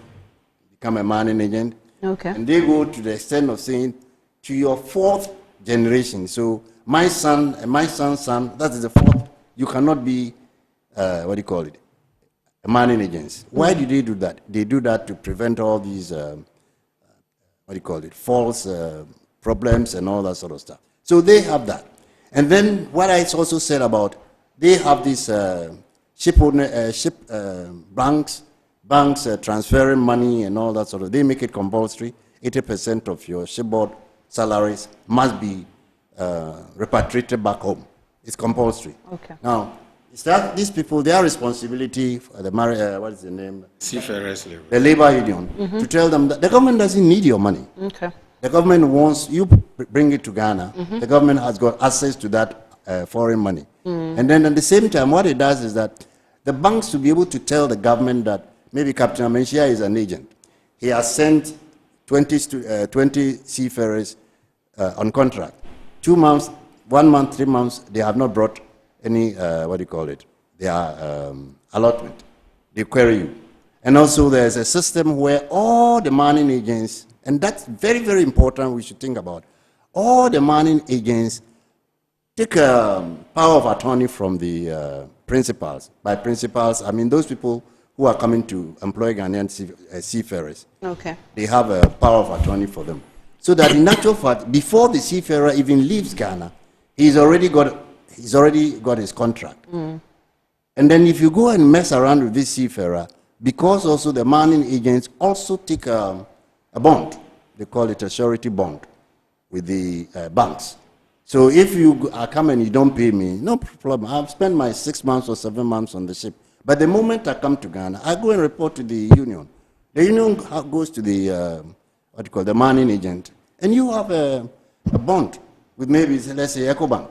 become a mining agent. Okay. And they go to the extent of saying, to your fourth generation. So my son and my son's son, that is the fourth, you cannot be, a mining agent. Why do they do that? They do that to prevent all these, false problems and all that sort of stuff. So they have that. And then what I also said about, they have this banks transferring money and all that sort of, they make it compulsory. 80% of your shipboard salaries must be repatriated back home. It's compulsory. Okay. Now, it's that these people, their responsibility for the what is the name? Seafarers labor. The labor union, to tell them that the government doesn't need your money. Okay. The government wants you bring it to Ghana. The government has got access to that foreign money. And then at the same time, what it does is that the banks will be able to tell the government that maybe Captain Amenshia is an agent. He has sent 20 seafarers on contract. 2 months, 1 month, 3 months, they have not brought any, their allotment. They query you. And also there's a system where all the mining agents, and that's very, very important, we should think about, all the mining agents take a power of attorney from the principals. By principals, I mean those people who are coming to employ Ghanaian seafarers. Okay. They have a power of attorney for them. So that in actual fact, before the seafarer even leaves Ghana, he's already got his contract. And then if you go and mess around with this seafarer, because also the mining agents also take a bond, they call it a surety bond, with the banks. So if you come and you don't pay me, no problem. I've spent my 6 months or 7 months on the ship. But the moment I come to Ghana, I go and report to the union. The union goes to the, the mining agent. And you have a bond with maybe, let's say, EcoBank.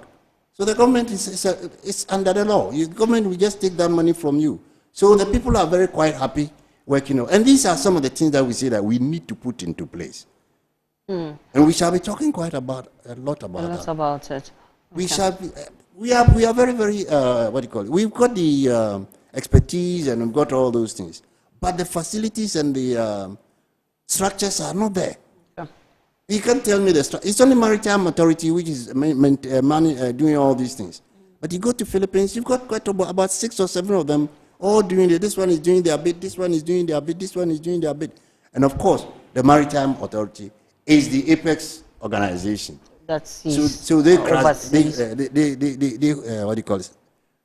So the government is under the law. The government will just take that money from you. So the people are very quite happy working on. And these are some of the things that we say that we need to put into place. And we shall be talking quite a lot about it. We shall be, we are very, very, we've got the expertise and we've got all those things. But the facilities and the structures are not there. You can't tell me it's only Maritime Authority which is doing all these things. But you go to Philippines, you've got quite about 6 or 7 of them all doing it. This one is doing their bit, this one is doing their bit, this one is doing their bit. And of course, the Maritime Authority is the apex organization. So they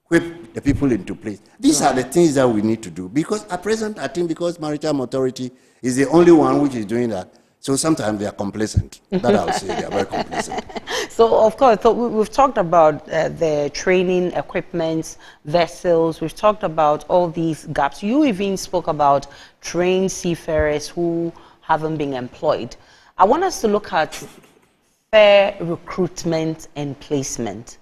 whip the people into place. These are the things that we need to do. Because at present, I think because Maritime Authority is the only one which is doing that, so sometimes they are complacent. That I'll say, they are very complacent. So, of course, we've talked about the training, equipment, vessels. We've talked about all these gaps. You even spoke about trained seafarers who haven't been employed. I want us to look at fair recruitment and placement.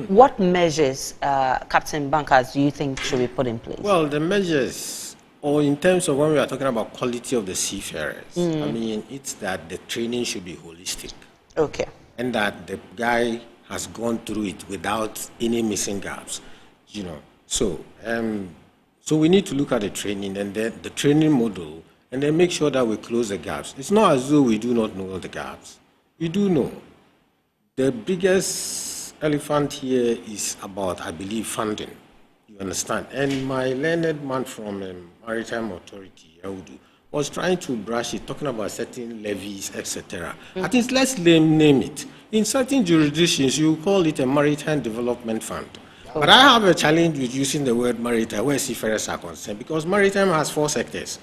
What measures, Captain Bankers, do you think should be put in place? Well, the measures, or in terms of when we are talking about quality of the seafarers, I mean, it's that the training should be holistic. Okay. and that the guy has gone through it without any missing gaps, you know. So, so we need to look at the training and then the training model, and then make sure that we close the gaps. It's not as though we do not know the gaps. We do know. The biggest elephant here is about, I believe, funding. You understand? And my learned man from Maritime Authority, was trying to brush it, talking about certain levies, etc. I think let's name it. In certain jurisdictions, you call it a Maritime Development Fund. But I have a challenge with using the word maritime where seafarers are concerned, because maritime has 4 sectors.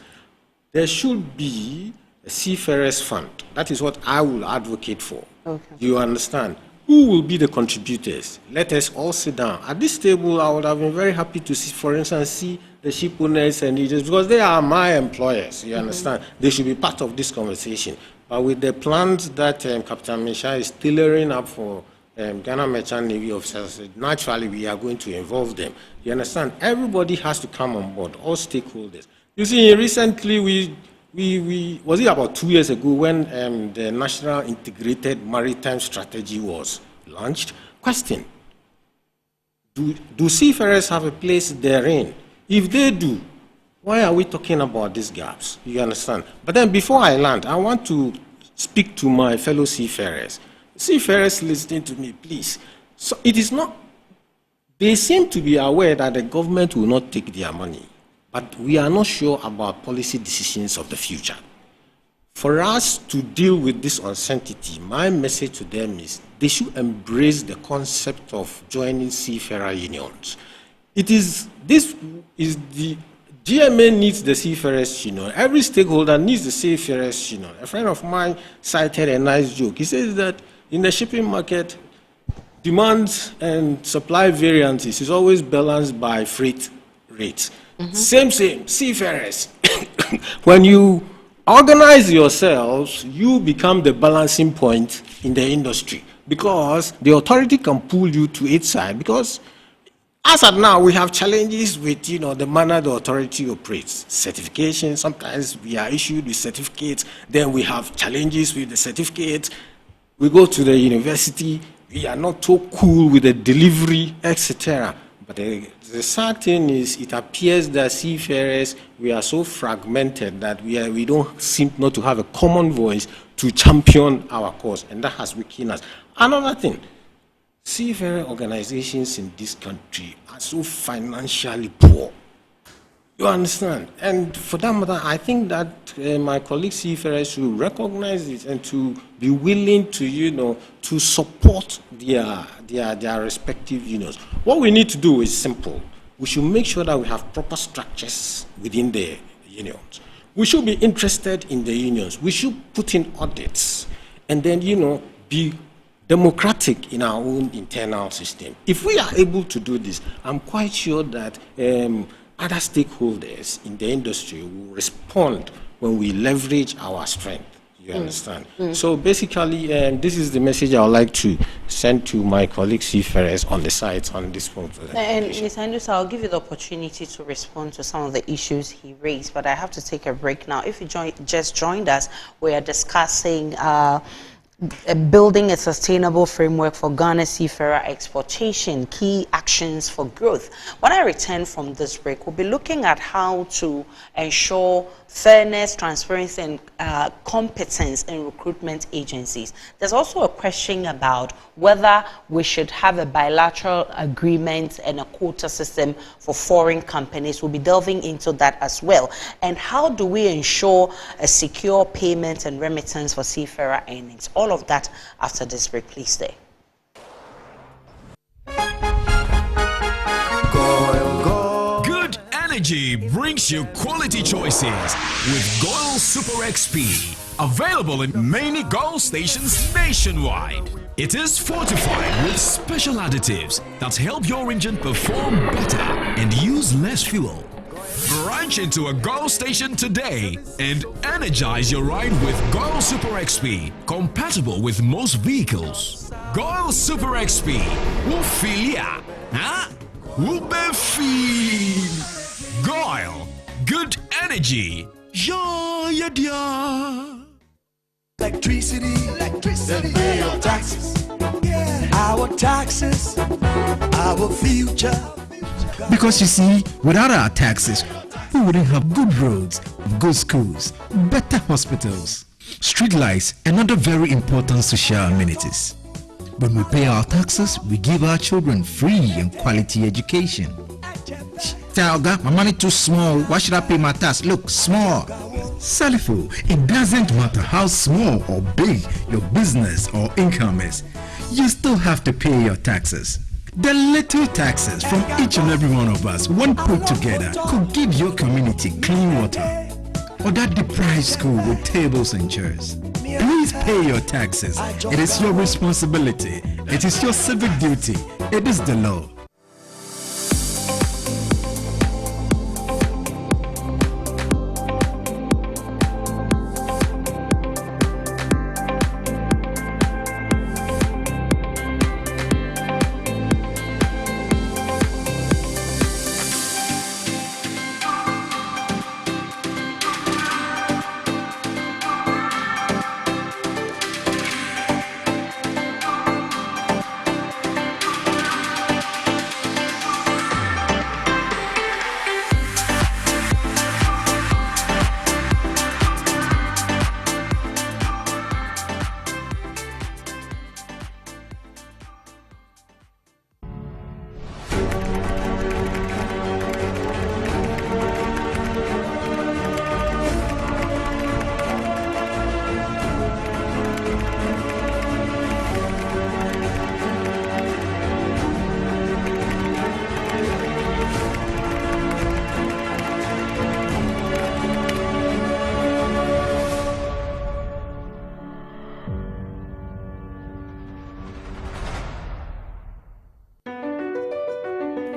There should be a seafarers fund. That is what I will advocate for. Okay. You understand? Who will be the contributors? Let us all sit down. At this table, I would have been very happy to see, for instance, see the ship owners and leaders, because they are my employers, you understand? They should be part of this conversation. But with the plans that Captain Misha is tailoring up for Ghana Merchant Navy officers, naturally we are going to involve them. You understand? Everybody has to come on board, all stakeholders. You see, recently we was it about 2 years ago when the National Integrated Maritime Strategy was launched? Question: do seafarers have a place therein? If they do, why are we talking about these gaps? You understand? But then before I land, I want to speak to my fellow seafarers. Seafarers listening to me, please. So it is not, they seem to be aware that the government will not take their money, but we are not sure about policy decisions of the future. For us to deal with this uncertainty, my message to them is they should embrace the concept of joining seafarer unions. This is the GMA needs the seafarers union. Every stakeholder needs the seafarers union. A friend of mine cited a nice joke. He says that in the shipping market, demand and supply variances is always balanced by freight rates. Same, seafarers. When you organize yourselves, you become the balancing point in the industry, because the authority can pull you to its side, because as of now, we have challenges with, the manner the authority operates. Certification, sometimes we are issued with certificates, then we have challenges with the certificates. We go to the university, we are not so cool with the delivery, etc. But the sad thing is, it appears that seafarers, we are so fragmented that we don't seem not to have a common voice to champion our cause, and that has weakened us. Another thing, seafarer organizations in this country are so financially poor. You understand? And for that matter, I think that my colleague seafarers should recognize it and to be willing to, to support their respective unions. What we need to do is simple. We should make sure that we have proper structures within the unions. We should be interested in the unions. We should put in audits and then, be democratic in our own internal system. If we are able to do this, I'm quite sure that other stakeholders in the industry will respond when we leverage our strength. You understand? So basically, this is the message I would like to send to my colleagues seafarers on the site on this point. And Mr. Andrews, I'll give you the opportunity to respond to some of the issues he raised, but I have to take a break now. If you just joined us, we are discussing building a sustainable framework for Ghana seafarer exportation, key actions for growth. When I return from this break, we'll be looking at how to ensure fairness, transparency, and competence in recruitment agencies. There's also a question about whether we should have a bilateral agreement and a quota system for foreign companies. We'll be delving into that as well. And how do we ensure a secure payment and remittance for seafarer earnings? All of that after this break. Please stay. Good energy brings you quality choices with Goil Super XP. Available in many Goil stations nationwide. It is fortified with special additives that help your engine perform better and use less fuel. Branch into a Goil station today and energize your ride with Goil Super XP, compatible with most vehicles. Goil Super XP, Wufilia, huh? Wubefi. Goil, good energy. Ja, ja, ja. electricity, then pay your taxes. Our taxes, our future. Because you see, without our taxes, we wouldn't have good roads, good schools, better hospitals, street lights, and other very important social amenities. When we pay our taxes, we give our children free and quality education. Talga, my money too small. Why should I pay my tax? Look, small. Salifo, it doesn't matter how small or big your business or income is. You still have to pay your taxes. The little taxes from each and every one of us, when put together, could give your community clean water or that deprived school with tables and chairs. Please pay your taxes. It is your responsibility. It is your civic duty. It is the law.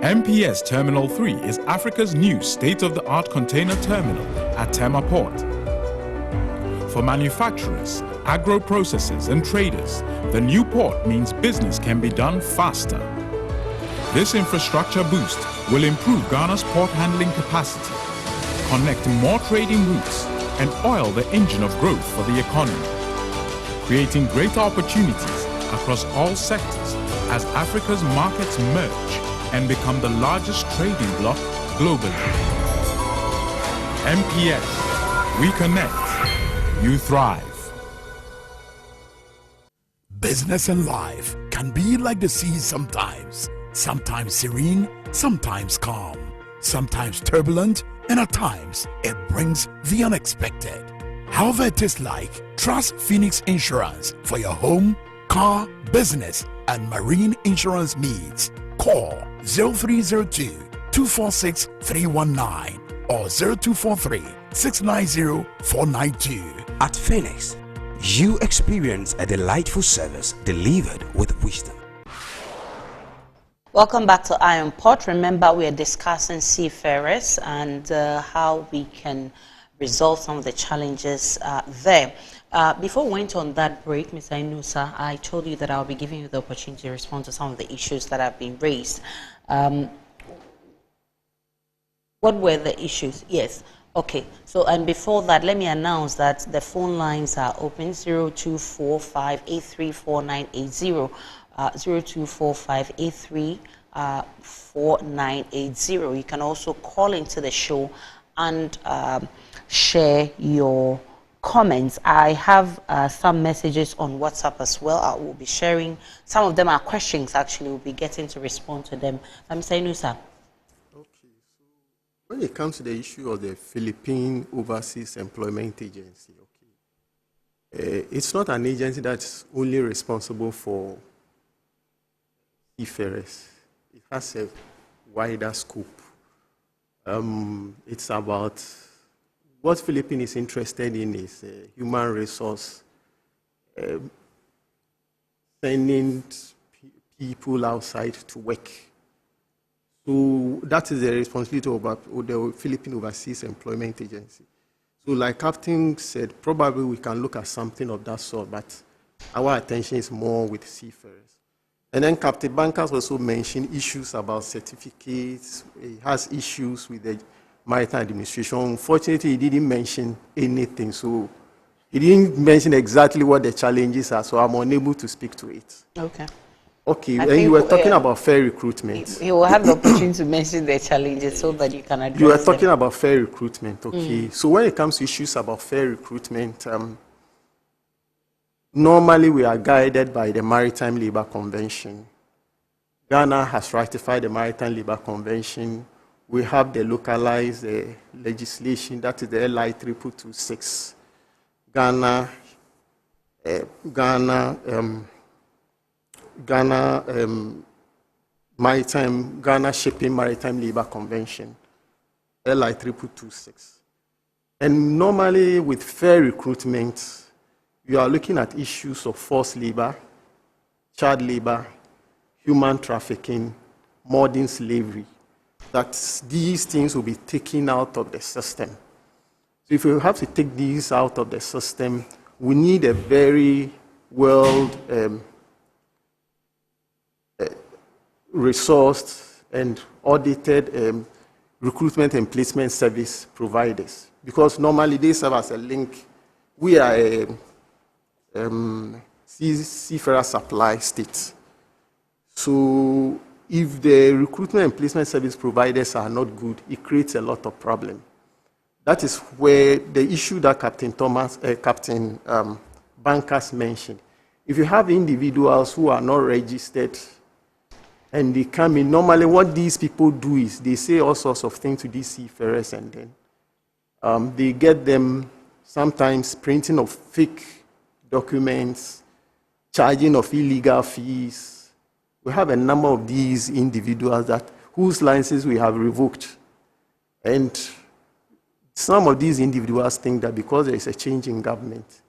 MPS Terminal 3 is Africa's new state-of-the-art container terminal at Tema Port. For manufacturers, agro-processors and traders, the new port means business can be done faster. This infrastructure boost will improve Ghana's port handling capacity, connect more trading routes, and oil the engine of growth for the economy, creating greater opportunities across all sectors as Africa's markets merge and become the largest trading bloc globally. MPS, we connect, you thrive. Business and life can be like the sea sometimes. Sometimes serene, sometimes calm, sometimes turbulent, and at times it brings the unexpected. However it is like, trust Phoenix Insurance for your home, car, business, and marine insurance needs. Call 0302-246-319 or 0243-690-492. At Phoenix, you experience a delightful service delivered with wisdom. Welcome back to Iron Pot. Remember, we are discussing seafarers and how we can resolve some of the challenges there. Before we went on that break, Mr. Inusa, I told you that I'll be giving you the opportunity to respond to some of the issues that have been raised. What were the issues? Yes. Okay. So, and before that, let me announce that the phone lines are open: 0245834980, 0245834980. You can also call into the show and share your comments. I have some messages on WhatsApp as well. I will be sharing. Some of them are questions, actually. We'll be getting to respond to them. Mr. Inusa. Okay, so when it comes to the issue of the Philippine Overseas Employment Agency, it's not an agency that's only responsible for seafarers. It has a wider scope. It's about what Philippines is interested in is human resource, sending people outside to work. So that is the responsibility of the Philippine Overseas Employment Agency. So like Captain said, probably we can look at something of that sort, but our attention is more with seafarers. And then Captain Bankers also mentioned issues about certificates. He has issues with the Maritime Administration. Unfortunately, he didn't mention anything, so He didn't mention exactly what the challenges are, so I'm unable to speak to it. Okay. Okay, I and think, you were talking about fair recruitment. You will have the opportunity to mention the challenges so that you can address You were them. talking about fair recruitment, okay. So when it comes to issues about fair recruitment, normally we are guided by the Maritime Labour Convention. Ghana has ratified the Maritime Labour Convention. We have the localized legislation, that is the LI 2226. Ghana Shipping Maritime Labour Convention, LI 2226. And normally with fair recruitment, you are looking at issues of forced labor, child labor, human trafficking, modern slavery, that these things will be taken out of the system. So if we have to take these out of the system, we need a very well resourced and audited recruitment and placement service providers, because normally they serve as a link. We are a seafarer supply state. So if the recruitment and placement service providers are not good, it creates a lot of problem. That is where the issue that Captain Bankers mentioned. If you have individuals who are not registered and they come in, normally what these people do is they say all sorts of things to these seafarers, and then they get them sometimes printing of fake documents, charging of illegal fees. We have a number of these individuals whose licenses we have revoked. And some of these individuals think that because there is a change in government,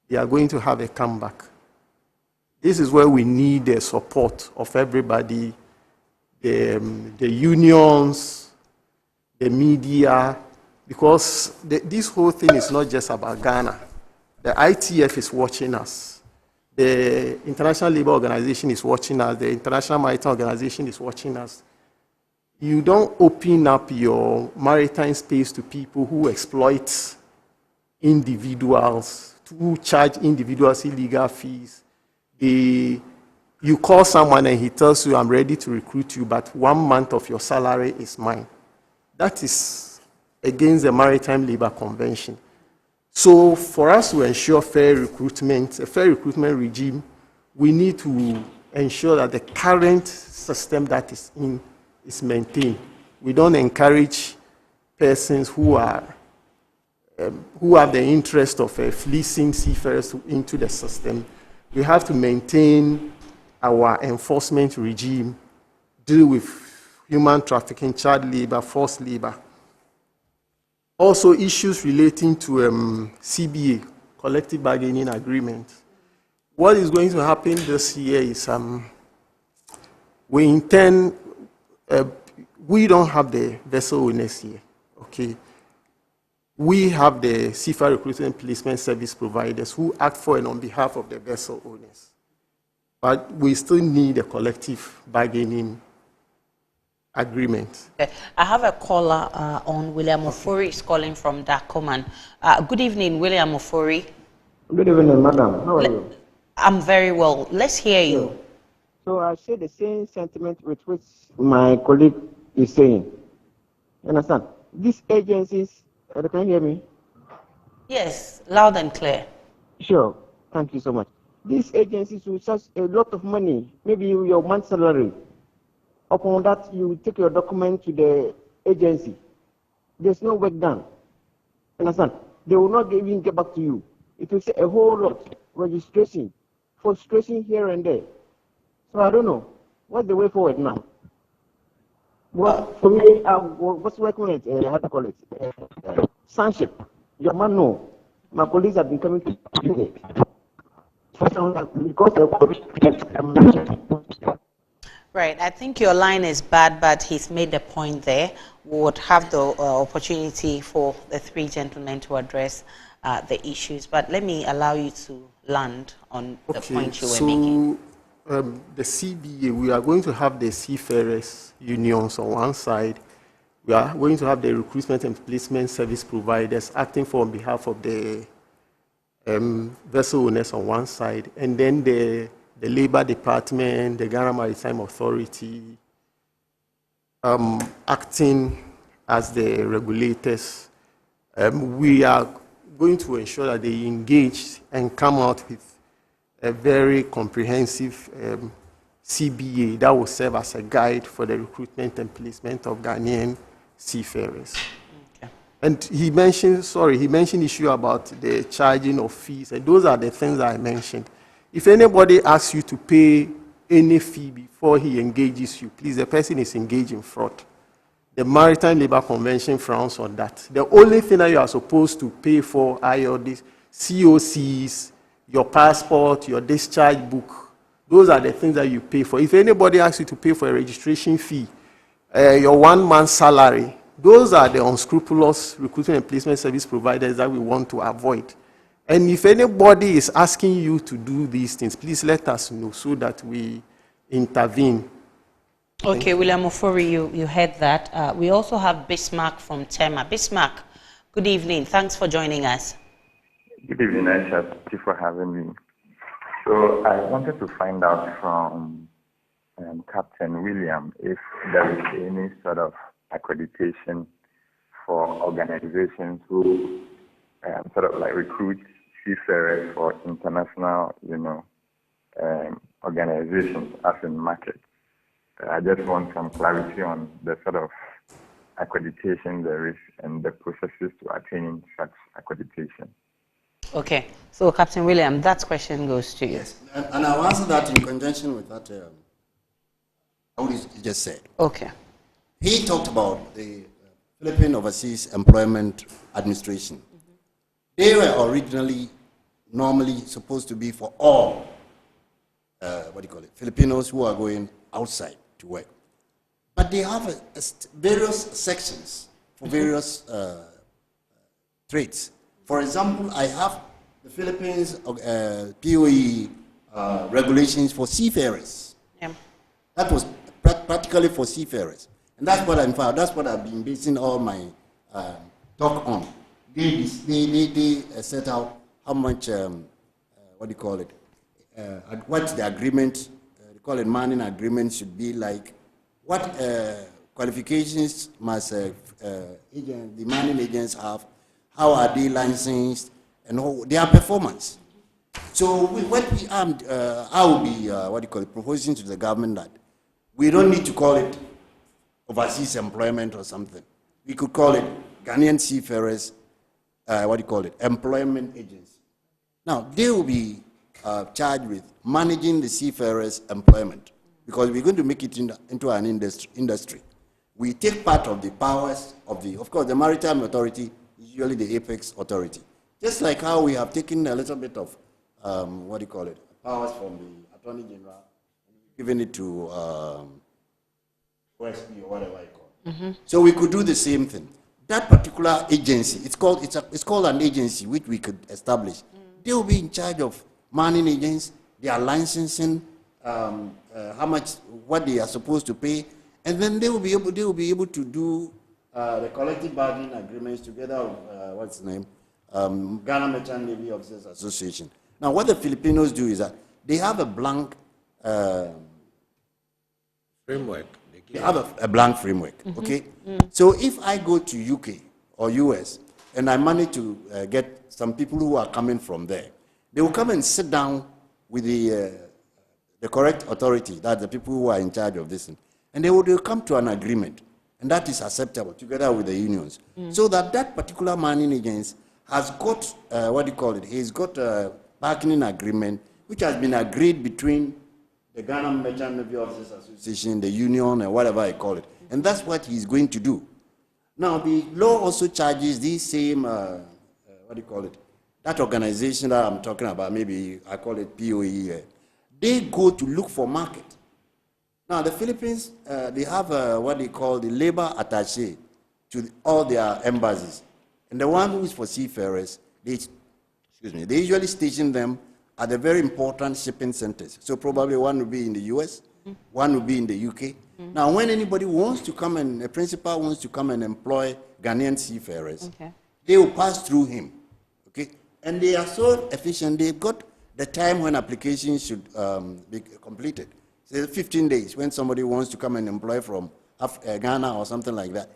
they are going to have a comeback. This is where we need the support of everybody, the unions, the media, because this whole thing is not just about Ghana. The ITF is watching us. The International Labour Organization is watching us. The International Maritime Organization is watching us. You don't open up your maritime space to people who exploit individuals, who charge individuals illegal fees. You call someone and he tells you, I'm ready to recruit you, but 1 month of your salary is mine. That is against the Maritime Labour Convention. So for us to ensure a fair recruitment regime, we need to ensure that the current system that is in is maintained. We don't encourage persons who have the interest of fleecing seafarers into the system. We have to maintain our enforcement regime, deal with human trafficking, child labor, forced labor. Also issues relating to CBA, collective bargaining agreement. What is going to happen this year is we don't have the vessel owners here, okay? We have the seafarer recruitment and placement service providers who act for and on behalf of the vessel owners. But we still need a collective bargaining agreement. Okay. I have a caller on. William Ofori is calling from Dacoman. Good evening, William Ofori. Good evening, madam. How are you? I'm very well. Let's hear you. So I share the same sentiment with which my colleague is saying. You understand? These agencies, can you hear me? Yes, loud and clear. Sure. Thank you so much. These agencies will charge a lot of money, maybe your month's salary. Upon that, you take your document to the agency. There's no work done. Understand? They will not even get back to you. It will say a whole lot. Registration, frustration here and there. So I don't know. What's the way forward now? Well, for me, what's working with, how to call it? Sonship. Your man know. My colleagues have been coming to me. Right, I think your line is bad, but he's made the point there. We would have the opportunity for the three gentlemen to address the issues, but let me allow you to land on the point you were making. The CBA, we are going to have the seafarers unions on one side. We are going to have the recruitment and placement service providers acting on behalf of the vessel owners on one side, and then the Labour Department, the Ghana Maritime Authority, acting as the regulators. We are going to ensure that they engage and come out with a very comprehensive CBA that will serve as a guide for the recruitment and placement of Ghanaian seafarers. Okay. And he mentioned issue about the charging of fees, and those are the things that I mentioned. If anybody asks you to pay any fee before he engages you, please, the person is engaged in fraud. The Maritime Labour Convention frowns on that. The only thing that you are supposed to pay for are your COCs, your passport, your discharge book. Those are the things that you pay for. If anybody asks you to pay for a registration fee, your 1 month salary, those are the unscrupulous recruitment and placement service providers that we want to avoid. And if anybody is asking you to do these things, please let us know so that we intervene. Okay, William Ofori, you heard that. We also have Bismarck from Tema. Bismarck, good evening. Thanks for joining us. Good evening, Aisha. Thank you for having me. So I wanted to find out from Captain William if there is any sort of accreditation for organizations who sort of like recruit seafarers for international, organizations as in markets. I just want some clarity on the sort of accreditation there is and the processes to attain such accreditation. Okay, so Captain William, that question goes to you. Yes, and I'll answer that in conjunction with what he just said. Okay. He talked about the Philippine Overseas Employment Administration. They were originally, normally supposed to be for all, Filipinos who are going outside to work. But they have various sections for various trades. For example, I have the Philippines POE regulations for seafarers. Yeah. That was practically for seafarers. And that's what I'm found. That's what I've been basing all my talk on. They set out how much, what the agreement, they call it manning agreement, should be like, what qualifications must the manning agents have, how are they licensed, and their performance. So what we I will be proposing to the government that we don't need to call it overseas employment or something. We could call it Ghanaian seafarers, employment agency. Now, they will be charged with managing the seafarers' employment because we're going to make it into an industry. We take part of the powers of course, the Maritime Authority is usually the apex authority. Just like how we have taken a little bit of, powers from the Attorney General, giving it to OSP or whatever I call it. Mm-hmm. So we could do the same thing. That particular agency, it's called an agency which we could establish. They will be in charge of manning agents, their licensing, what they are supposed to pay, and then they will be able to do the collective bargaining agreements together with Ghana Merchant Navy Officers Association. Now, what the Filipinos do is that they have a blank framework. They have a blank framework, okay? Mm-hmm. So if I go to UK or US and I manage to get some people who are coming from there, they will come and sit down with the correct authority, that's the people who are in charge of this, and they will come to an agreement, and that is acceptable together with the unions, so that particular manning agent has got, he's got a bargaining agreement which has been agreed between the Ghana Merchant Navy Officers Association, the union, and whatever I call it. And that's what he's going to do. Now, the law also charges these same, that organization that I'm talking about, maybe I call it POE, they go to look for market. Now, the Philippines, they have what they call the labor attaché to all their embassies. And the one who is for seafarers, they usually station them at the very important shipping centers. So probably one will be in the US, one will be in the UK. Now, when anybody wants to come and, a principal wants to come and employ Ghanaian seafarers, they will pass through him, okay? And they are so efficient, they've got the time when applications should be completed. So 15 days, when somebody wants to come and employ from Ghana or something like that.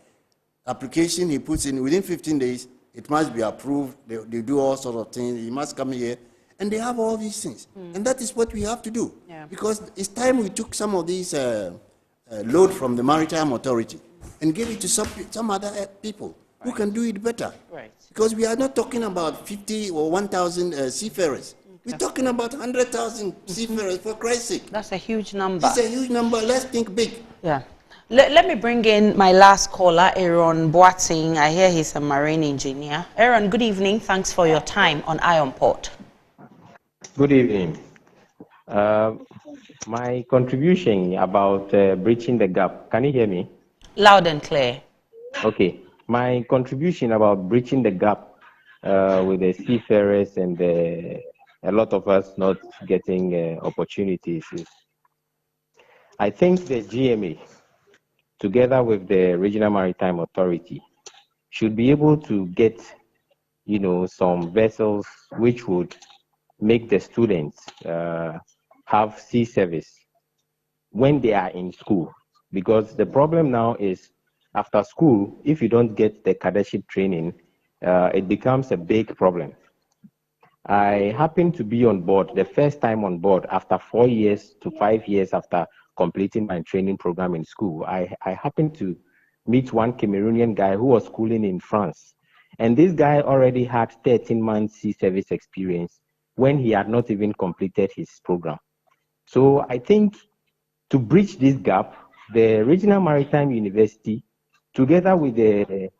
Application he puts in, within 15 days, it must be approved. They do all sorts of things. He must come here. And they have all these things. And that is what we have to do. Because it's time we took some of these load from the Maritime Authority and gave it to some other people who can do it better. Because we are not talking about 50 or 1,000 seafarers. We're talking about 100,000 seafarers, for Christ's sake. That's a huge number. It's a huge number. Let's think big. Yeah. Let me bring in my last caller, Aaron Boateng. I hear he's a marine engineer. Aaron, good evening. Thanks for your time on Iron Port. Good evening. My contribution about breaching the gap. Can you hear me? Loud and clear. Okay. My contribution about breaching the gap with the seafarers and a lot of us not getting opportunities is, I think the GMA, together with the Regional Maritime Authority, should be able to get, some vessels which would make the students have sea service when they are in school. Because the problem now is, after school, if you don't get the cadetship training, it becomes a big problem. I happened to be on board, the first time on board, after 4 years to 5 years after completing my training program in school. I happened to meet one Cameroonian guy who was schooling in France. And this guy already had 13 months sea service experience when he had not even completed his program. So I think to bridge this gap, the Regional Maritime University, together with the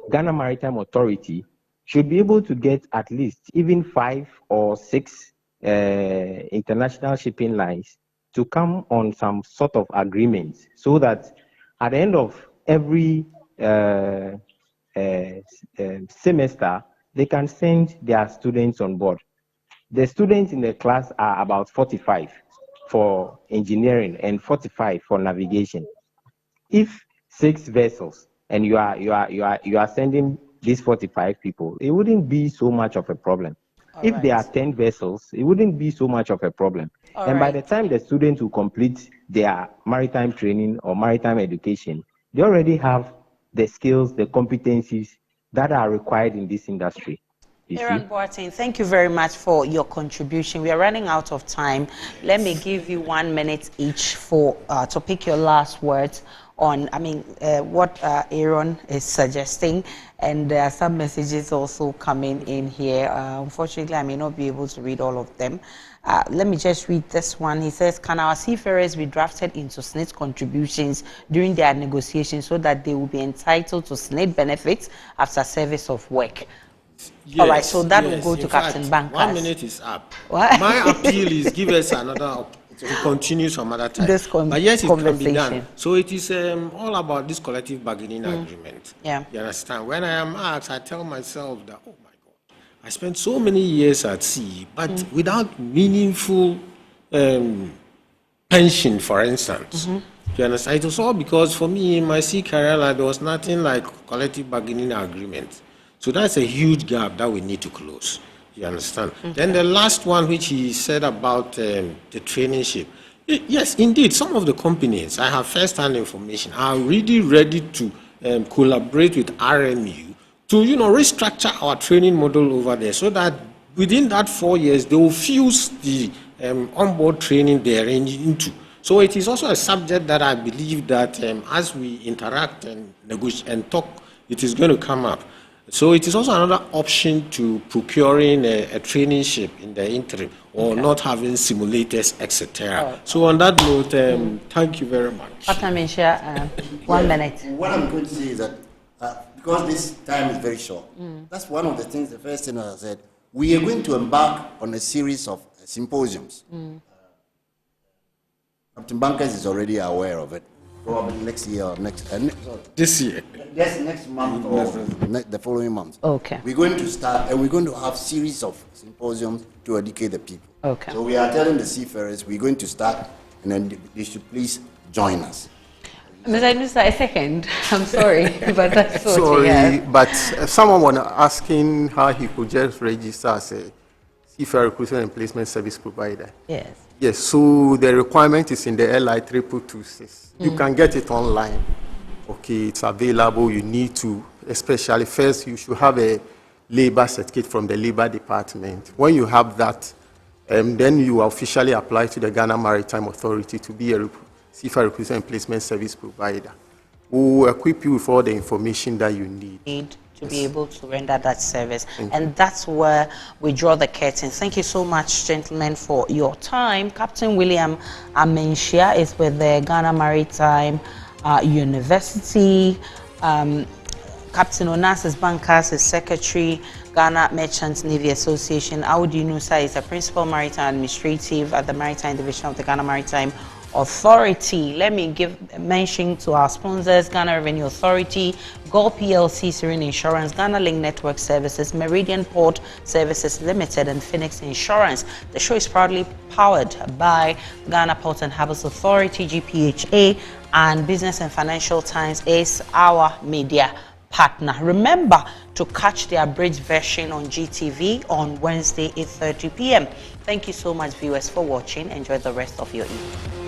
Ghana Maritime Authority, should be able to get at least even 5 or 6 international shipping lines to come on some sort of agreements, so that at the end of every semester, they can send their students on board. The students in the class are about 45 for engineering and 45 for navigation. If 6 vessels and you are sending these 45 people, it wouldn't be so much of a problem. If there are 10 vessels, it wouldn't be so much of a problem. And by the time the students will complete their maritime training or maritime education, they already have the skills, the competencies that are required in this industry. Aaron Boateng, thank you very much for your contribution. We are running out of time. Let me give you 1 minute each to pick your last words on, what Aaron is suggesting. And there are some messages also coming in here. Unfortunately, I may not be able to read all of them. Let me just read this one. He says, can our seafarers be drafted into SNIT contributions during their negotiations so that they will be entitled to SNIT benefits after service of work? Yes, all right, so that will go to Captain Bankers. 1 minute is up. What? My appeal is give us another to continue some other time. But yes, it can be done. So it is all about this collective bargaining agreement. Yeah. You understand? When I am asked, I tell myself that, oh my God, I spent so many years at sea, but without meaningful pension, for instance. You understand? It was all because for me in my sea career, there was nothing like collective bargaining agreement. So that's a huge gap that we need to close. You understand? Then the last one, which he said about the traineeship. Yes, indeed, some of the companies, I have first-hand information, are really ready to collaborate with RMU to, restructure our training model over there so that within that 4 years, they will fuse the onboard training they are into. So it is also a subject that I believe that as we interact and negotiate and talk, it is going to come up. So it is also another option to procuring a traineeship in the interim or not having simulators, etc. So on that note, thank you very much. 1 minute. What I'm going to say is that because this time is very short, that's one of the things, the first thing I said, we are going to embark on a series of symposiums. Captain Bankers is already aware of it. Probably next year or this year. Yes, next month or the following month. Okay. We're going to start, and we're going to have series of symposiums to educate the people. Okay. So we are telling the seafarers we're going to start, and then they should please join us. Mr. Nusa, a second. I'm sorry, but that's what Sorry, we have. but someone was asking how he could just register as a Seafarer Recruitment and Placement Service Provider. Yes. Yes, so the requirement is in the LI 3226. You can get it online. Okay, it's available. You need to, especially first, you should have a labor certificate from the Labor Department. When you have that, then you officially apply to the Ghana Maritime Authority to be a Seafarer Recruitment and Placement Service Provider. We will equip you with all the information that you need. To be able to render that service. And that's where we draw the curtain. Thank you so much, gentlemen, for your time. Captain William Amenshia is with the Ghana Maritime University. Captain Onassis Bankas is Secretary, Ghana Merchant Navy Association. Audu Nusa is the Principal Maritime Administrative at the Maritime Division of the Ghana Maritime Authority. Let me give mention to our sponsors: Ghana Revenue Authority, Gold PLC, Serene Insurance, Ghana Link Network Services, Meridian Port Services Limited, and Phoenix Insurance. The show is proudly powered by Ghana Port and Harbours Authority, GPHA, and Business and Financial Times is our media partner. Remember to catch the abridged version on GTV on Wednesday, 8:30 p.m. Thank you so much, viewers, for watching. Enjoy the rest of your evening.